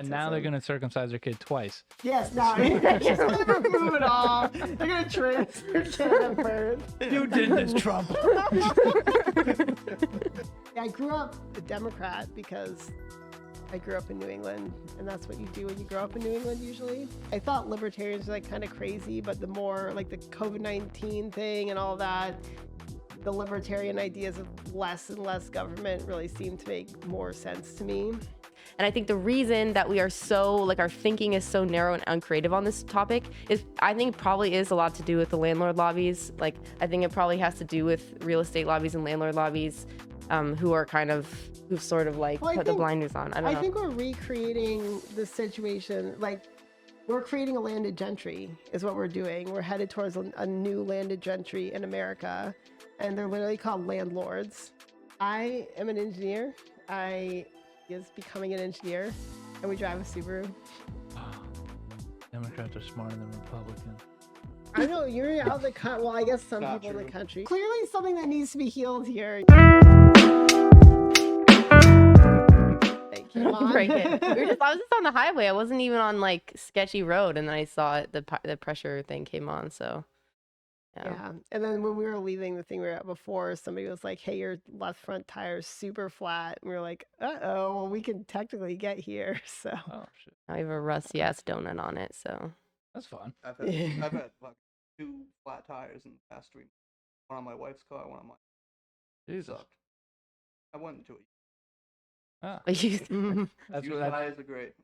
And now they're gonna circumcise their kid twice. Yes, now just remove it all. They're gonna transfer kid at birth. You did this, Trump. I grew up a Democrat because I grew up in New England, and that's what you do when you grow up in New England usually. I thought libertarians were like kind of crazy, but the more like the COVID-19 thing and all that, the libertarian ideas of less and less government really seem to make more sense to me. And I think the reason that we are so, like, our thinking is so narrow and uncreative on this topic is, I think, probably is a lot to do with the landlord lobbies. Like, I think it probably has to do with real estate lobbies and landlord lobbies, who've sort of like put the blinders on. I think we're recreating the situation. Like, we're creating a landed gentry is what we're doing. We're headed towards a new landed gentry in America, and they're literally called landlords. I am an engineer. I is becoming an engineer, and we drive a Subaru. Democrats are smarter than Republicans. I know, you're out of the country. Well, I guess some people in the country. Clearly something that needs to be healed here. Break it. I was just on the highway. I wasn't even on like sketchy road, and then I saw it, the pressure thing came on. So yeah. And then when we were leaving the thing we were at before, somebody was like, "Hey, your left front tire is super flat." And we were like, "Uh-oh, well, we can technically get here." So shit. I have a rusty ass donut on it. So that's fun. I've had like 2 flat tires in the past 3 months. One on my wife's car, one on my. Jesus. Sucked. I went into it. That's Used tires are great.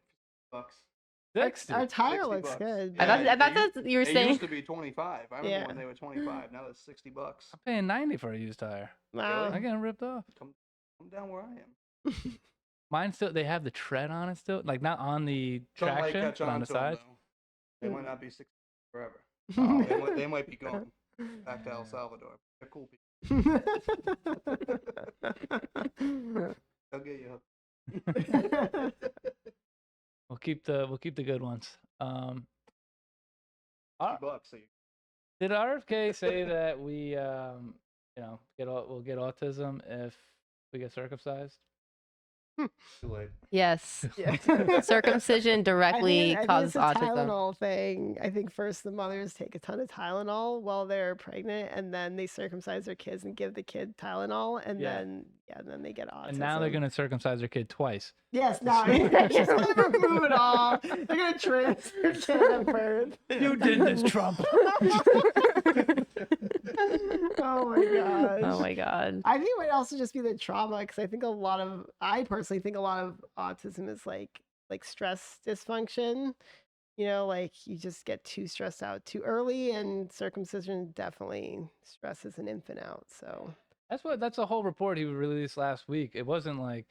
$60. our tire $60. looks good. I thought that's what you were saying. It used to be 25. I remember when they were 25. Now it's $60. I'm paying 90 for a used tire. Wow. I'm getting ripped off. Come down where I am. Mine still, they have the tread on it still, like not on the traction, but on the sides. They might not be 60 forever. They might be going back to El Salvador. They're cool people. They'll get you up. We'll keep the good ones. $60, so Did RFK say that we we'll get autism if we get circumcised? too late. Yes. Circumcision directly causes I think it's a autism. Tylenol thing. I think first the mothers take a ton of Tylenol while they're pregnant, and then they circumcise their kids and give the kid Tylenol, and then they get autism. And now they're gonna circumcise their kid twice. Yes, now just remove it all. They're gonna transfer kid at birth. You did this, Trump. Oh my gosh. Oh my god. I think it would also just be the trauma, because I personally think a lot of autism is like stress dysfunction. You know, like you just get too stressed out too early, and circumcision definitely stresses an infant out. So That's a whole report he released last week. It wasn't like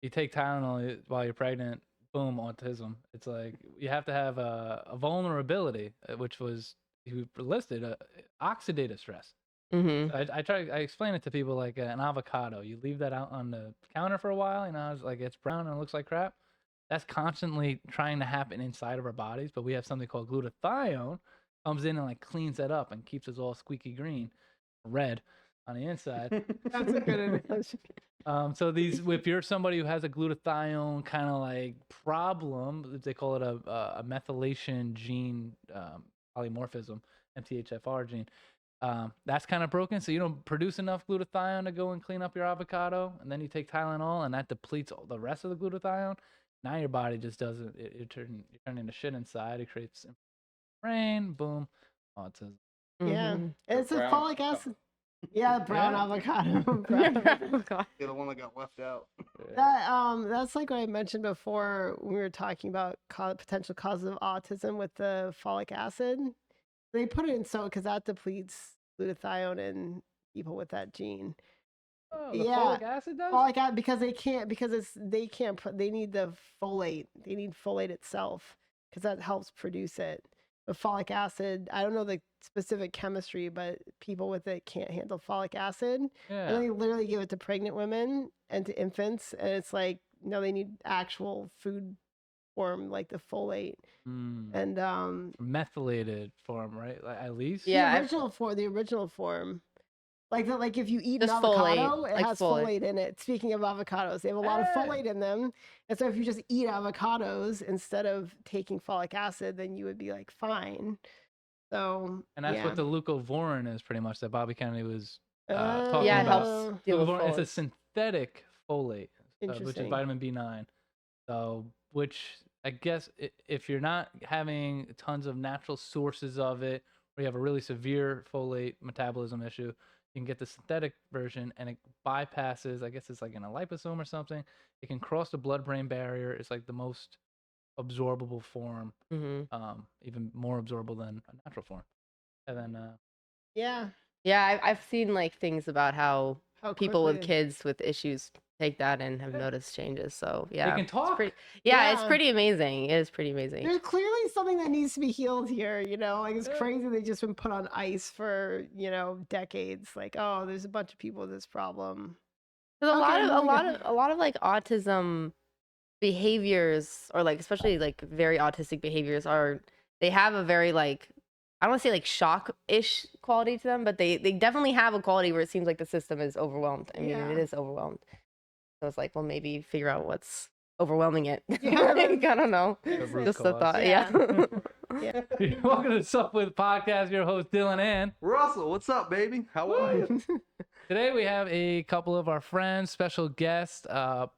you take Tylenol while you're pregnant, boom, autism. It's like you have to have a vulnerability, which was he listed oxidative stress. Mm-hmm. I explain it to people like an avocado. You leave that out on the counter for a while, it's like it's brown and it looks like crap. That's constantly trying to happen inside of our bodies, but we have something called glutathione, comes in and like cleans that up and keeps us all squeaky green, red on the inside. that's a good analogy. So if you're somebody who has a glutathione kind of like problem, they call it a methylation gene polymorphism, MTHFR gene. That's kind of broken, so you don't produce enough glutathione to go and clean up your avocado, and then you take Tylenol, and that depletes all the rest of the glutathione. Now your body just doesn't. You turn into shit inside. It creates brain, boom, autism. Yeah, Mm-hmm. it's a folic acid. Yeah, brown avocado. You're the one that got left out. That's like what I mentioned before when we were talking about potential causes of autism with the folic acid. They put it in because that depletes glutathione in people with that gene. Oh, the folic acid does? Folic acid, because they need the folate. They need folate itself because that helps produce it. The folic acid, I don't know the specific chemistry, but people with it can't handle folic acid. Yeah. And then they literally give it to pregnant women and to infants, and it's like, no, they need actual food form like the folate. And methylated form, right? Like, at least. Yeah, the original form. Like if you eat an Just avocado, folate, it like has folate. folate in it. Speaking of avocados, they have a lot of folate in them. And so if you just eat avocados instead of taking folic acid, then you would be like fine. So And that's yeah. what the leucovorin is pretty much that Bobby Kennedy was Oh, talking Yeah, it about. helps deal with Leucovorin, it's a folate. synthetic folate, which is Interesting. vitamin B9. So, which I guess if you're not having tons of natural sources of it, or you have a really severe folate metabolism issue, you can get the synthetic version, and it bypasses. I guess it's like in a liposome or something. It can cross the blood-brain barrier. It's like the most absorbable form, even more absorbable than a natural form. And then, Yeah. Yeah, I've seen like things about how people with quickly- kids with issues take that and have noticed changes. So yeah, can it's talk. pretty, it's Yeah. pretty amazing. It is pretty amazing. There's clearly something that needs to be healed here, you know? Like it's crazy they've just been put on ice for, you know, decades. Like, oh, there's a bunch of people with this problem. There's a Okay, lot of like autism behaviors, or like especially like very autistic behaviors, they have a very like, I don't want to say like shock-ish quality to them, but they definitely have a quality where it seems like the system is overwhelmed. I mean, Yeah. it is overwhelmed. So it's like, well, maybe figure out what's overwhelming it. Yeah, Like, I don't know. The root Just a cause. thought. Yeah. Yeah. Yeah. Welcome to Sup With Podcast. Your host Dylan and Russell, what's up, baby? How are you? today we have a couple of our friends, special guests,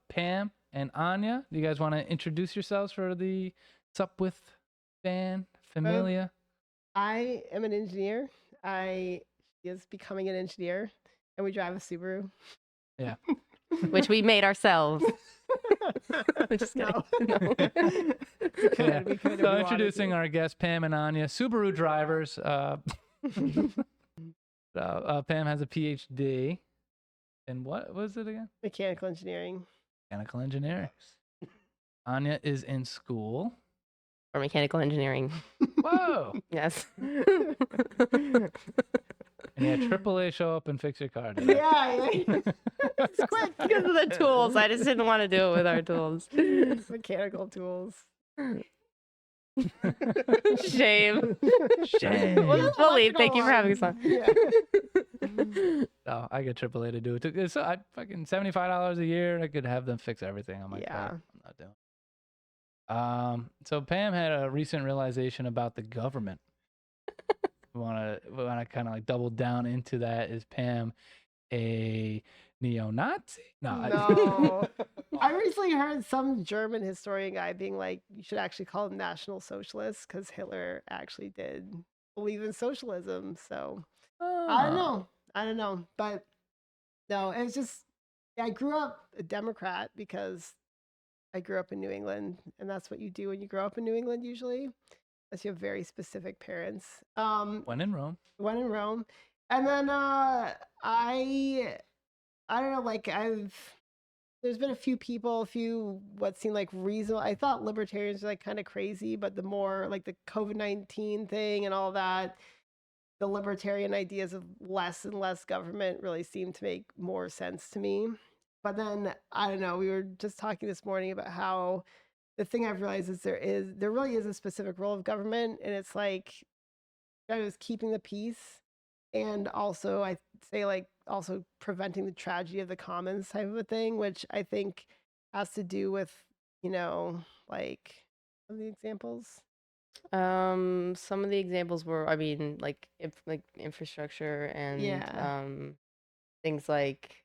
Pam and Anya. Do you guys want to introduce yourselves for the Sup With fan familia? I am an engineer. She is becoming an engineer, and we drive a Subaru. Yeah. Which we made ourselves. Just kidding. No. No. We could Yeah. if we So wanted introducing to. our guests, Pam and Anya, Subaru drivers. Pam has a PhD. And what was it again? Mechanical engineering. Mechanical engineering. Anya is in school. Or mechanical engineering. Whoa! Yes. And you had AAA show up and fix your car. Today. Yeah. It's quick. Because of the tools. I just didn't want to do it with our tools. Mechanical tools. Shame. Shame. We'll leave. Thank you for having us on. Yeah. No, I get AAA to do it. It's fucking $75 a year. I could have them fix everything on my Yeah. car. I'm not doing it. So Pam had a recent realization about the government. we want to kind of like double down into that. Is Pam a neo-Nazi? No. I recently heard some German historian guy being like, you should actually call them National Socialists because Hitler actually did believe in socialism. So I don't know. But no, it's just, I grew up a Democrat because I grew up in New England, and that's what you do when you grow up in New England usually, unless you have very specific parents. When in Rome. When in Rome. And then I don't know, like there's been a few what seemed like reasonable. I thought libertarians were like kind of crazy, but the more like the COVID-19 thing and all that, the libertarian ideas of less and less government really seem to make more sense to me. But then I don't know, we were just talking this morning about how the thing I've realized is there really is a specific role of government, and it's like I was keeping the peace, and also I say like also preventing the tragedy of the commons type of a thing, which I think has to do with, you know, like some of the examples. Some of the examples were, I mean, like infrastructure and Yeah. things like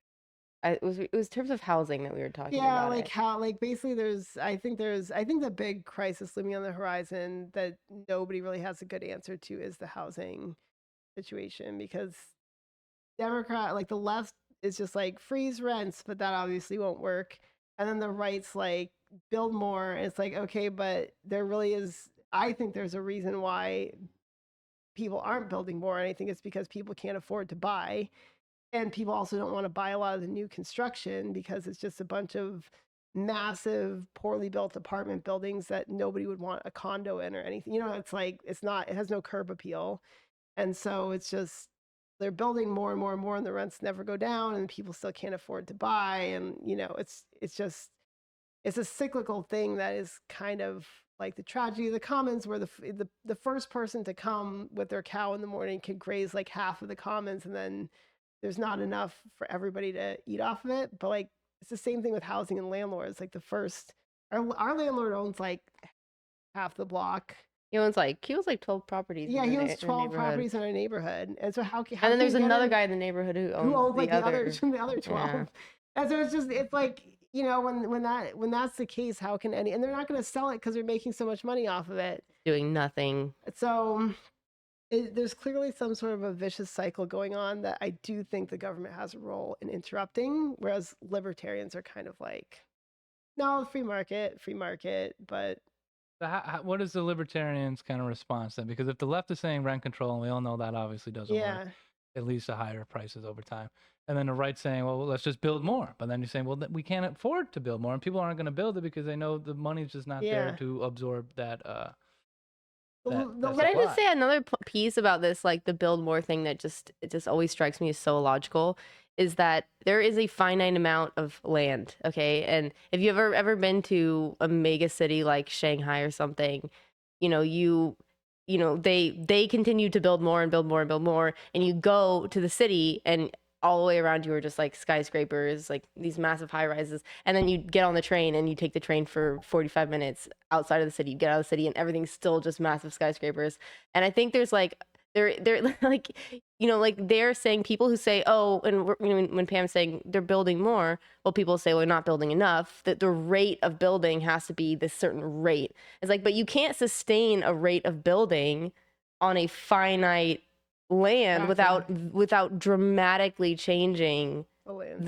it was in terms of housing that we were talking Yeah, about. like how like basically I think the big crisis looming on the horizon that nobody really has a good answer to is the housing situation, because the left is just like freeze rents, but that obviously won't work. And then the right's like build more. And it's like, okay, but there really is, I think there's a reason why people aren't building more. And I think it's because people can't afford to buy. And people also don't want to buy a lot of the new construction because it's just a bunch of massive, poorly built apartment buildings that nobody would want a condo in or anything. You know, it's like, it has no curb appeal. And so it's just, they're building more and more and more, and the rents never go down, and people still can't afford to buy. And, you know, it's a cyclical thing that is kind of like the tragedy of the commons, where the first person to come with their cow in the morning can graze like half of the commons, and then there's not enough for everybody to eat off of it. But like it's the same thing with housing and landlords. Like our landlord owns like half the block. He owns like 12 properties. Yeah, in he the owns na- in the 12 neighborhood. properties in our neighborhood, and so how And then can there's you get another him- guy in the neighborhood who owns, who owns like the other. the other 12. Yeah. And so it's like, you know, when that's the case, how can any, and they're not going to sell it because they're making so much money off of it. Doing nothing. So there's clearly some sort of a vicious cycle going on that I do think the government has a role in interrupting, whereas libertarians are kind of like, no, free market, but So what is the libertarians' kind of response then? Because if the left is saying rent control, and we all know that obviously doesn't yeah. work, it leads to higher prices over time. And then the right saying, well, let's just build more. But then you're saying, well, we can't afford to build more, and people aren't going to build it because they know the money's just not there Yeah. to absorb that. The- that Can I just supply. say another piece about this, like the build more thing that it just always strikes me as so illogical, is that there is a finite amount of land, okay? And if you've ever been to a mega city like Shanghai or something, you know, they continue to build more and build more and build more, and you go to the city and all the way around you are just like skyscrapers, like these massive high rises. And then you get on the train and you take the train for 45 minutes outside of the city. You get out of the city and everything's still just massive skyscrapers. And I think there's like, they're like, you know, like they're saying, people who say, oh, and when Pam's saying they're building more, well, people say, well, they're not building enough, that the rate of building has to be this certain rate. It's like, but you can't sustain a rate of building on a finite land without dramatically changing the land.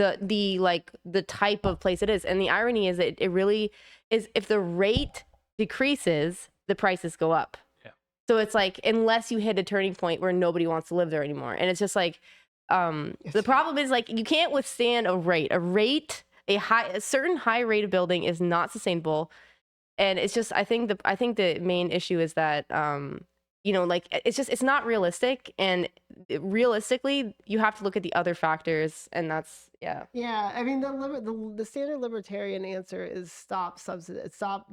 the type of place it is. And the irony is that it really is, if the rate decreases, the prices go up. Yeah. So it's like, unless you hit a turning point where nobody wants to live there anymore. And it's just like, the problem is like, you can't withstand a certain high rate of building is not sustainable. And it's just, I think the main issue is that, you know, like it's not realistic, and realistically you have to look at the other factors, and that's Yeah, I mean the standard libertarian answer is stop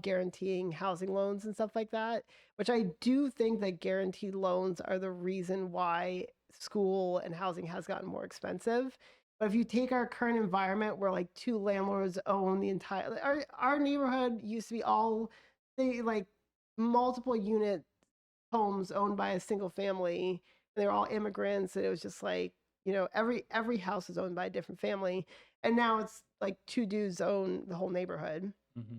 guaranteeing housing loans and stuff like that, which I do think that guaranteed loans are the reason why school and housing has gotten more expensive. But if you take our current environment where like two landlords own the entire, our neighborhood used to be like multiple unit homes owned by a single family, and they were all immigrants, and it was just like, you know, every house is owned by a different family, and now it's like two dudes own the whole neighborhood. Mm-hmm.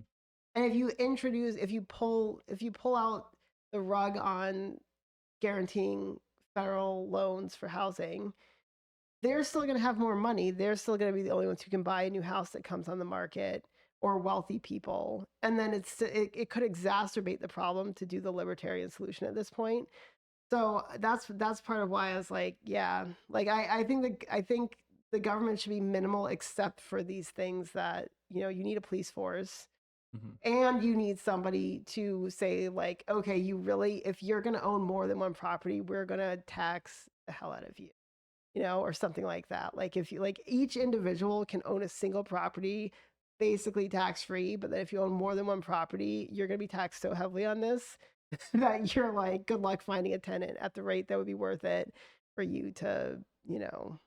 And if you pull out the rug on guaranteeing federal loans for housing, they're still going to have more money. They're still going to be the only ones who can buy a new house that comes on the market, or wealthy people. And then it could exacerbate the problem to do the libertarian solution at this point. So that's part of why I was like, yeah, like I think the government should be minimal, except for these things that, you know, you need a police force. Mm-hmm. And you need somebody to say like, okay, if you're going to own more than one property, we're going to tax the hell out of you, you know, or something like that. Like if you, like, each individual can own a single property basically tax free, but then if you own more than one property, you're going to be taxed so heavily on this that you're like, good luck finding a tenant at the rate that would be worth it for you to, you know,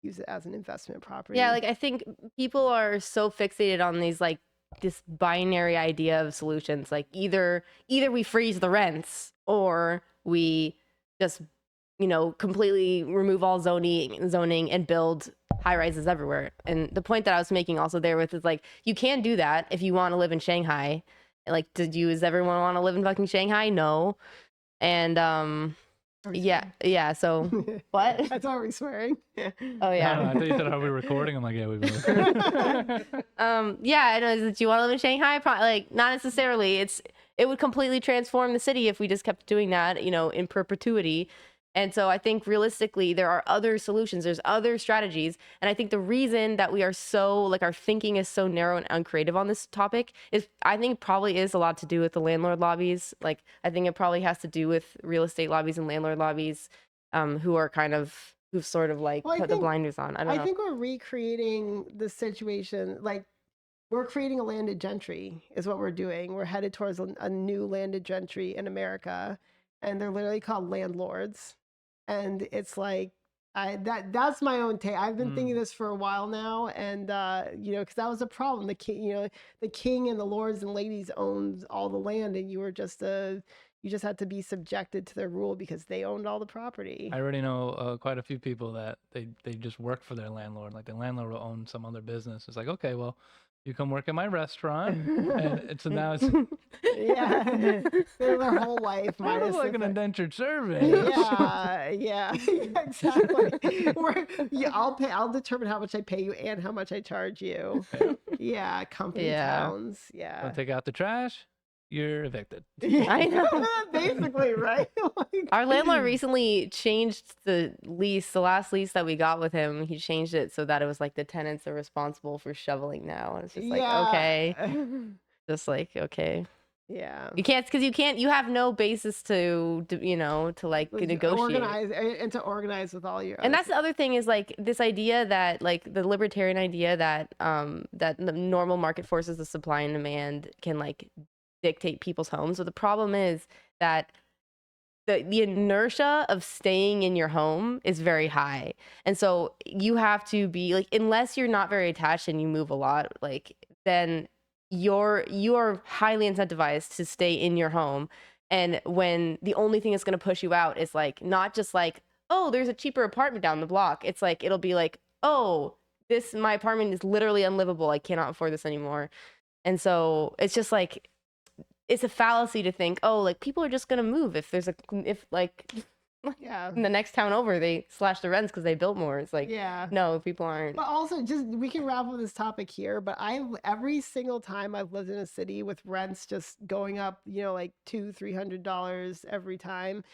use it as an investment property. Yeah, like I think people are so fixated on these, like, this binary idea of solutions, like either we freeze the rents, or we just, you know, completely remove all zoning and build high rises everywhere. And the point that I was making also there with is like, you can do that if you want to live in Shanghai. Like, does everyone want to live in fucking Shanghai? No. And yeah. So what? That's how we're swearing. Oh yeah. No, I thought you said, are we recording? I'm like, yeah, we've been recording. Yeah, I know. Do you want to live in Shanghai? Probably, like, not necessarily. It would completely transform the city if we just kept doing that, you know, in perpetuity. And so I think realistically, there are other solutions. There's other strategies. And I think the reason that we are so, like, our thinking is so narrow and uncreative on this topic is, I think, probably is a lot to do with the landlord lobbies. Like, I think it probably has to do with real estate lobbies and landlord lobbies, who've sort of like put the blinders on. I don't know. I think we're recreating the situation. Like, we're creating a landed gentry is what we're doing. We're headed towards a new landed gentry in America, and they're literally called landlords. And it's like, That's my own take. I've been thinking Mm. this for a while now, and because that was a problem. The king, the king and the lords and ladies owned all the land, and you just had to be subjected to their rule because they owned all the property. I already know quite a few people that they just work for their landlord. Like the landlord will own some other business. It's like, okay, well, you come work at my restaurant, and so now it's Yeah, their whole life kind of minus like the an fa- indentured servant. Yeah, exactly. I'll determine how much I pay you and how much I charge you. Yeah. Yeah, company Yeah. towns. Yeah. Don't take out the trash, you're evicted. I know. Basically, right? Like- Our landlord recently changed the lease. The last lease that we got with him, he changed it so that it was like the tenants are responsible for shoveling now. And it's just like, okay. Just like, okay. Yeah. You can't, because you have no basis to like negotiate. Organize with all your. And that's the other thing is like this idea that like the libertarian idea that that the normal market forces of supply and demand can like dictate people's homes. So the problem is that the inertia of staying in your home is very high. And so you have to be like, unless you're not very attached and you move a lot, like then you're highly incentivized to stay in your home. And when the only thing that's going to push you out is like not just like, oh, there's a cheaper apartment down the block. It's like it'll be like, oh, my apartment is literally unlivable. I cannot afford this anymore. And so it's just like it's a fallacy to think, oh, like people are just gonna move if Yeah. in the next town over they slash the rents because they built more. It's like, Yeah. no, people aren't. But also, just we can wrap up this topic here. But every single time I've lived in a city with rents just going up, like $200-$300 every time,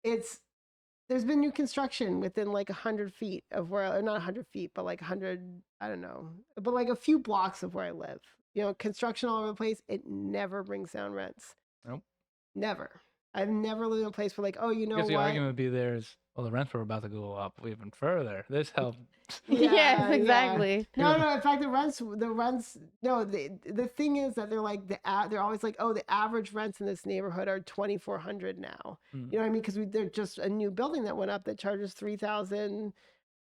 there's been new construction within like 100 feet of where, or not 100 feet, but like 100, I don't know, but like a few blocks of where I live. Construction all over the place. It never brings down rents. Nope. Never. I've never lived in a place where like, oh, you know I guess the what? argument would be there is, well, the rents were about to go up even further. This helped. Yeah, exactly. No. In fact, the rents. No, the thing is that they're like they're always like, oh, the average rents in this neighborhood are $2,400 now. Mm. You know what I mean? Because they're just a new building that went up that charges $3,000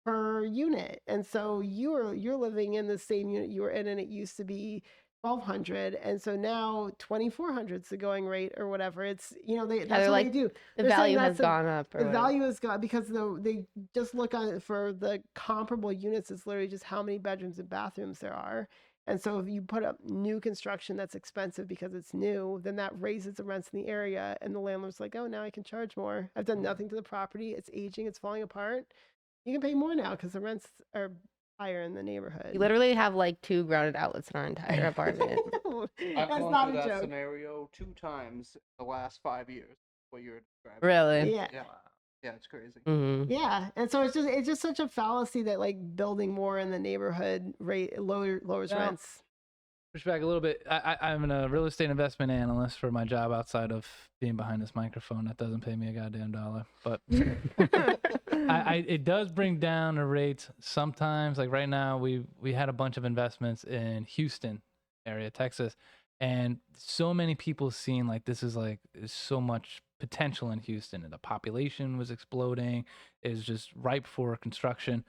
per unit, and so you're living in the same unit you were in, and it used to be $1,200, and so now $2,400 is the going rate or whatever. It's that's what like, they do. The They're saying value that's has gone up. Or The whatever. value has gone because they just look on it for the comparable units. It's literally just how many bedrooms and bathrooms there are. And so if you put up new construction that's expensive because it's new, then that raises the rents in the area. And the landlord's like, oh, now I can charge more. I've done nothing to the property. It's aging. It's falling apart. You can pay more now because the rents are higher in the neighborhood. You literally have like 2 grounded outlets in our entire apartment. I've That's gone not through a that joke. scenario 2 times in the last 5 years. What you're describing. Really? Yeah. Yeah, it's crazy. Mm-hmm. Yeah, and so it's just such a fallacy that like building more in the neighborhood lowers Well, rents. Push back a little bit. I'm a real estate investment analyst for my job outside of being behind this microphone. That doesn't pay me a goddamn dollar, but it does bring down the rates sometimes. Like right now, we had a bunch of investments in Houston area, Texas, and so many people seeing like this is like there's so much potential in Houston, and the population was exploding. It was just ripe for construction.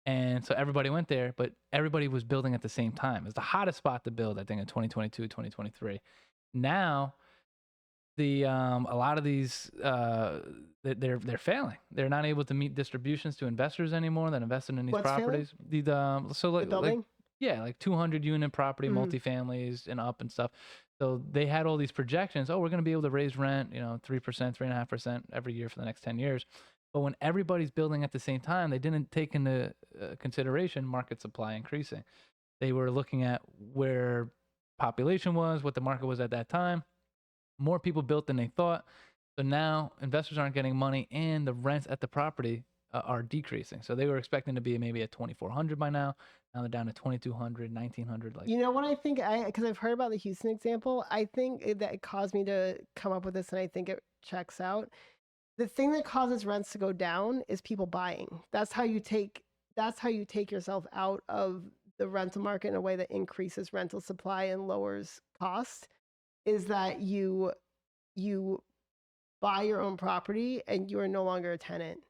And so everybody went there, but everybody was building at the same time. It's the hottest spot to build, I think, in 2022, 2023. Now, a lot of these they're failing. They're not able to meet distributions to investors anymore that invested in these What's failing? properties. So The like building? like 200 unit property, Mhm. multifamilies and up and stuff. So they had all these projections. Oh, we're going to be able to raise rent, 3%, 3.5% every year for the next 10 years. But when everybody's building at the same time, they didn't take into consideration market supply increasing. They were looking at where population was, what the market was at that time. More people built than they thought. So now investors aren't getting money and the rents at the property are decreasing. So they were expecting to be maybe at 2,400 by now. Now they're down to 2,200, 1,900. Like, You know what I think? Because I've heard about the Houston example. I think that it caused me to come up with this, and I think it checks out. The thing that causes rents to go down is people buying. That's how you take yourself out of the rental market in a way that increases rental supply and lowers cost. Is that you buy your own property and you are no longer a tenant.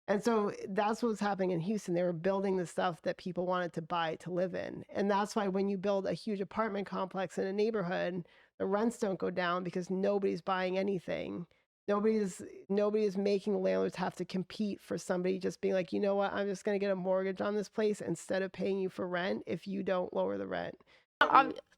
And so that's what's happening in Houston. They were building the stuff that people wanted to buy to live in. And that's why when you build a huge apartment complex in a neighborhood, the rents don't go down because nobody's buying anything. Nobody is making landlords have to compete for somebody just being like, you know what, I'm just going to get a mortgage on this place instead of paying you for rent if you don't lower the rent.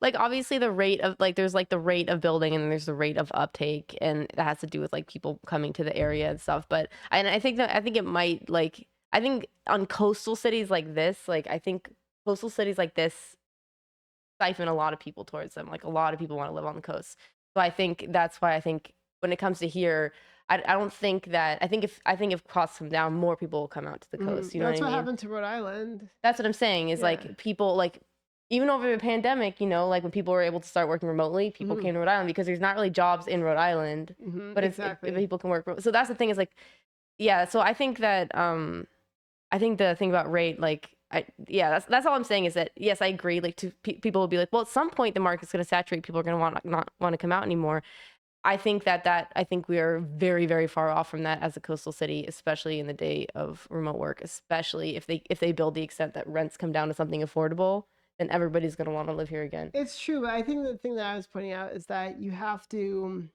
Like obviously the rate of like there's like the rate of building and then there's the rate of uptake, and that has to do with like people coming to the area and stuff. But I think it might like I think on coastal cities like this, like I think coastal cities like this siphon a lot of people towards them. Like a lot of people want to live on the coast. So I think that's why I think when it comes to here, I don't think that I think if costs come down, more people will come out to the coast. You know That's what I mean? happened to Rhode Island. That's what I'm saying is like people like even over the pandemic, you know, like when people were able to start working remotely, people came to Rhode Island because there's not really jobs in Rhode Island, but if people can work. So that's the thing is like, yeah. So I think that, I think the thing about rate, like, that's all I'm saying is that, yes, I agree. Like people will be like, well, at some point the market's going to saturate. People are going to not want to come out anymore. I think I think we are very, very far off from that as a coastal city, especially in the day of remote work, especially if they build the extent that rents come down to something affordable. Then everybody's going to want to live here again. It's true, but I think the thing that I was pointing out is that you have to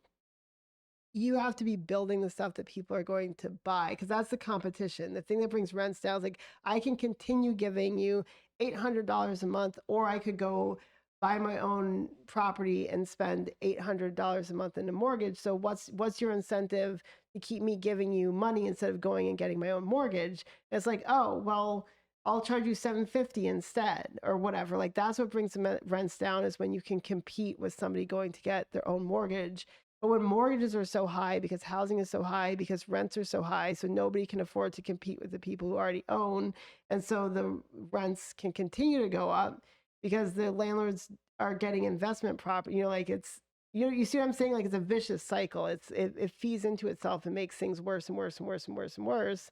be building the stuff that people are going to buy, because that's the competition. The thing that brings rents down is like, I can continue giving you $800 a month, or I could go buy my own property and spend $800 a month in a mortgage. So what's your incentive to keep me giving you money instead of going and getting my own mortgage? And it's like, oh, well, I'll charge you $750 instead, or whatever. Like that's what brings the rents down, is when you can compete with somebody going to get their own mortgage. But when mortgages are so high because housing is so high, because rents are so high, so nobody can afford to compete with the people who already own. And so the rents can continue to go up because the landlords are getting investment property. You know, like it's, you see what I'm saying? Like it's a vicious cycle. It feeds into itself and makes things worse and worse and worse and worse and worse.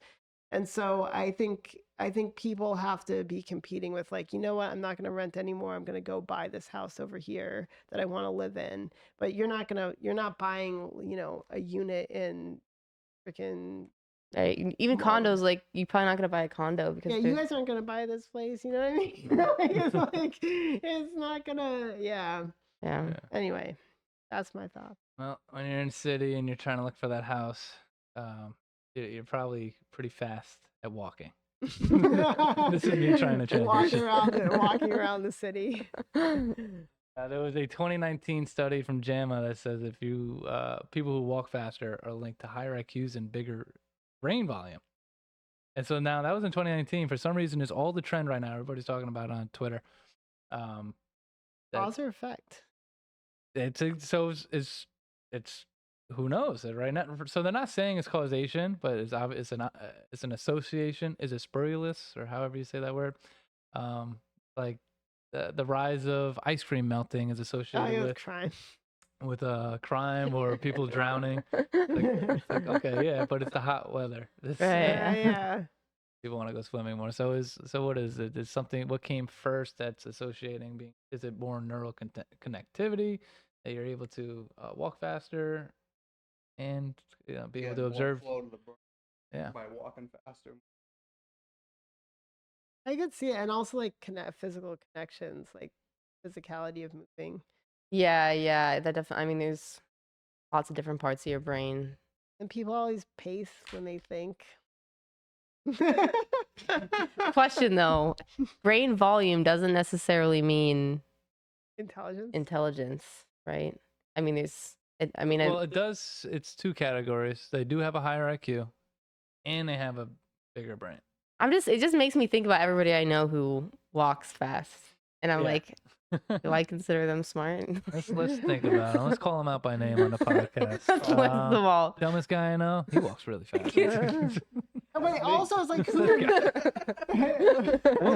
And so I think people have to be competing with like, you know what, I'm not going to rent anymore. I'm going to go buy this house over here that I want to live in. But you're not buying, you know, a unit in freaking even condos. Like you're probably not going to buy a condo because you guys aren't going to buy this place. You know what I mean? It's like, it's not going to, yeah. Anyway, that's my thought. Well, when you're in the city and you're trying to look for that house, you're probably pretty fast at walking. This is me trying to change. Walking around the city. There was a 2019 study from JAMA that says if you people who walk faster are linked to higher IQs and bigger brain volume. And so now that was in 2019. For some reason, it's all the trend right now. Everybody's talking about it on Twitter. Cause or effect? It's who knows right now. So they're not saying it's causation, but it's an association. Is it spurious or however you say that word? Like the rise of ice cream melting is associated with crime. With crime or people drowning. Like, okay, yeah, but it's the hot weather. Yeah. People want to go swimming more. So what is it? Is something, what came first that's associating is it more neural connectivity that you're able to walk faster and be able to observe? Flow to the brain by walking faster. I could see it, and also like physical connections, like physicality of moving. Yeah, that definitely. I mean, there's lots of different parts of your brain. And people always pace when they think. Question though, brain volume doesn't necessarily mean intelligence, right? I mean, it does. It's two categories. They do have a higher IQ, and they have a bigger brain. It just makes me think about everybody I know who walks fast, and I'm like, do I consider them smart? Let's think about it. Let's call them out by name on the podcast. List them all. Dumbest guy I know, he walks really fast. But also, it's like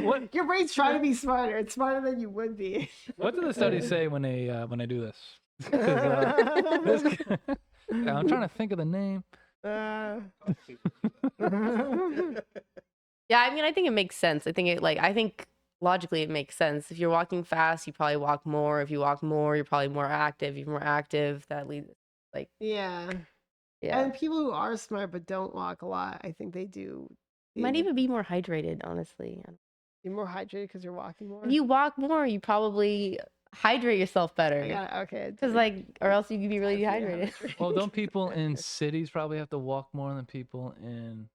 what? Your brain's trying to be smarter. It's smarter than you would be. What do the studies say when they do this? I'm trying to think of the name. Yeah, I mean, I think it makes sense. I think logically it makes sense. If you're walking fast, you probably walk more. If you walk more, you're probably more active. If you're more active, that leads yeah. Yeah. And people who are smart but don't walk a lot, I think they do. Might even be more hydrated, honestly. You're more hydrated because you're walking more. If you walk more, you probably hydrate yourself better. Okay. Because or else you could be really Yeah, dehydrated. that's right. Well, don't people in cities probably have to walk more than people in?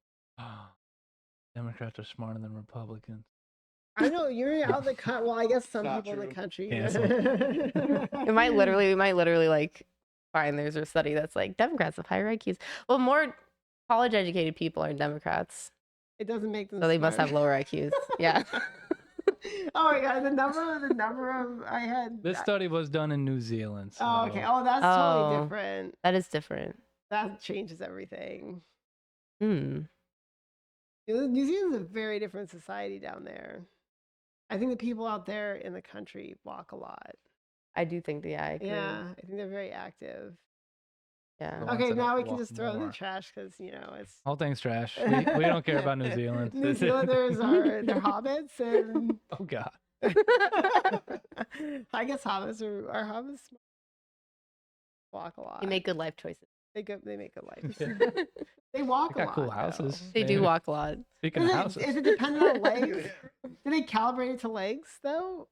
Democrats are smarter than Republicans. I know you're out the country. Well, I guess some Not people in the true. country. Cancel. We might literally like find there's a study that's like Democrats have higher IQs. Well, more college educated people are Democrats, It doesn't make them. so they must smart. have lower IQs. Yeah. Oh my god, the number of I had. This study was done in New Zealand. So. Oh, okay. Oh, that's totally different. That is different. That changes everything. Hmm. New Zealand's a very different society down there. I think the people out there in the country walk a lot. I do think I agree. Yeah, I think they're very active. Yeah. The ones Okay, that now we can walk just throw it in the more. trash because it's. Whole thing's trash. We don't care about New Zealand. New Zealanders are they're hobbits and. Oh God. I guess hobbits are hobbits. Walk a lot. They make good life choices. They make good lives. Yeah. They walk They a got lot. cool though. houses. They do walk a lot. Speaking of houses. Is it dependent on legs? Do they calibrate it to legs though?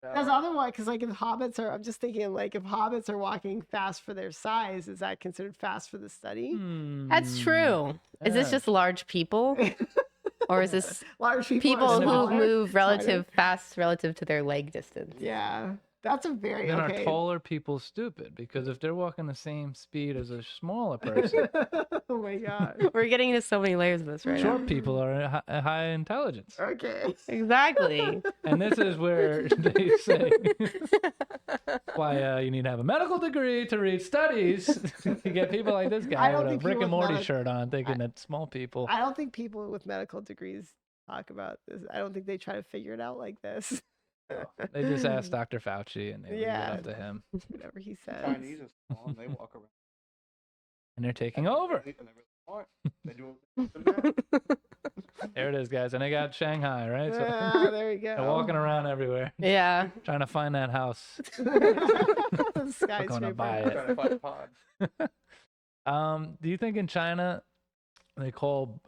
Because otherwise, because like if hobbits are, I'm just thinking like if hobbits are walking fast for their size, is that considered fast for the study? That's true. Is this Yeah. just large people, or is this Large people are who smaller? move fast relative to their leg distance? Yeah, that's a very Then okay. are taller people stupid? Because if they're walking the same speed as a smaller person, Oh my god. We're getting into so many layers of this right now. short people are high intelligence. Okay. Exactly. And this is where they say why you need to have a medical degree to read studies. You get people like this I guy don't with a think Rick people and with Morty shirt on, thinking that small people. I don't think people with medical degrees talk about this. I don't think they try to figure it out like this. They just asked Dr. Fauci and they leave it Yeah. up to him. Whatever he says. Chinese are small and they walk around. And they're taking over. And they're really smart. They do it. There it is, guys. And they got Shanghai, right? So Ah, there we go. they're walking around everywhere Yeah. trying to find that house. Skyscraper. gonna buy it. Trying to find a pod. Do you think in China they call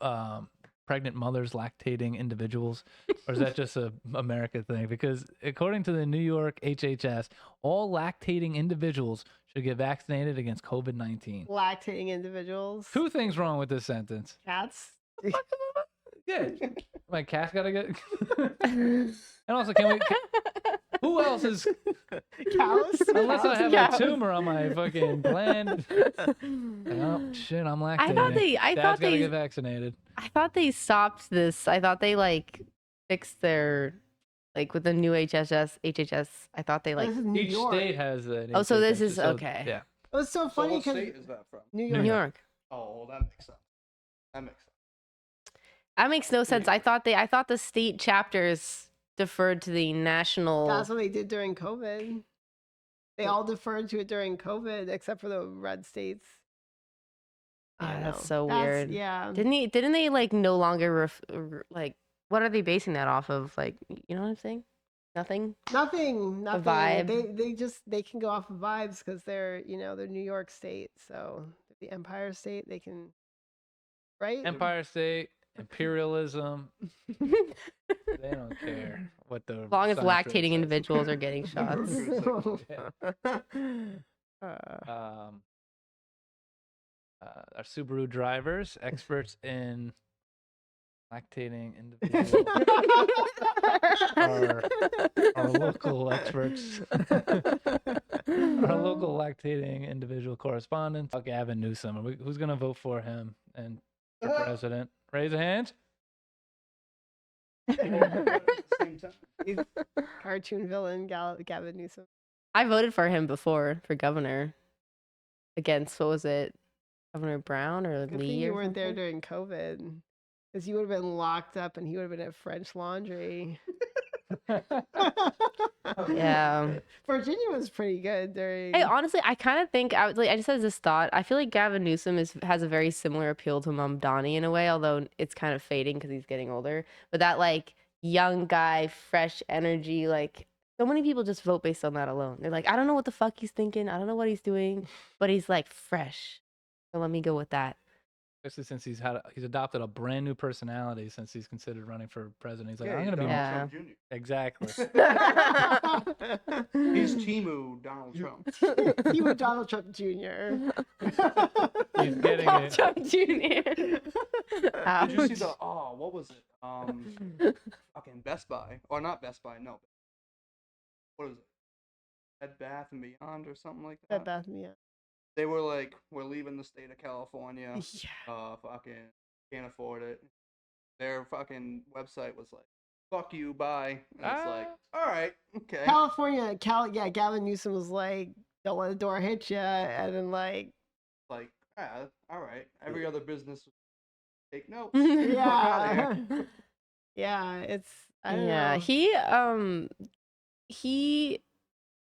pregnant mothers lactating individuals, or is that just a America thing? Because according to the New York HHS, all lactating individuals should get vaccinated against COVID-19. Lactating individuals. Two things wrong with this sentence. Cats. Yeah, my cat's gotta get. And also, can who else is? Callous. Unless I have Cows. a tumor on my fucking gland. Oh shit, I'm lactating. I Dad's thought gotta they get vaccinated. I thought they stopped this. I thought they like fixed their with the new HHS. I thought they like This is New Each York. state has an. Oh, so this HHS, is- okay. Yeah. It was so So funny what because state is that from? New New York. New York. Oh, well, that makes sense. That makes sense. That makes no sense. I thought the state chapters deferred to the national. That's what they did during COVID. They all deferred to it during COVID, except for the red states. I Yeah, don't that's know. so weird. Yeah. Didn't they like no longer what are they basing that off of? Like, you know what I'm saying? Nothing. Nothing. vibe. They can go off of vibes because they're they're New York State, so the Empire State they can, right? Empire State, imperialism. They don't care what the. As long as science really lactating says. individuals are getting shots. Our Subaru drivers, experts in lactating individuals, our local experts, our local lactating individual correspondents. Gavin Newsom. Who's gonna vote for him and for president? Raise a hand. Same time. Cartoon villain Gavin Newsom. I voted for him before for governor. Against what was it? Governor Brown or Good thing Lee? you or weren't there something? during COVID, because you would have been locked up and he would have been at French Laundry. Yeah. Virginia was pretty good during. Hey, honestly, I kind of think I just had this thought. I feel like Gavin Newsom has a very similar appeal to Mom Donnie in a way, although it's kind of fading because he's getting older. But that young guy, fresh energy, so many people just vote based on that alone. They're like, I don't know what the fuck he's thinking. I don't know what he's doing, but he's fresh. So let me go with that. Especially since he's adopted a brand new personality since he's considered running for president. He's like, Yeah, I'm he's gonna be Donald Yeah. Trump Jr. exactly. He's Timu Donald Trump. He was Donald Trump Jr. He's getting Donald it. Trump Jr. Did you see Ouch. the what was it? Fucking Best Buy or not Best Buy? No. What is it? Bed Bath and Beyond or something like that. Bed Bath & Beyond. They were like, we're leaving the state of California. Yeah. Fucking can't afford it. Their fucking website was like, fuck you, bye. And it's like, all right, okay. California, Gavin Newsom was like, don't let the door hit you, and then like, Like, yeah, all right. Every other business take notes. yeah, yeah, it's I don't Yeah, know.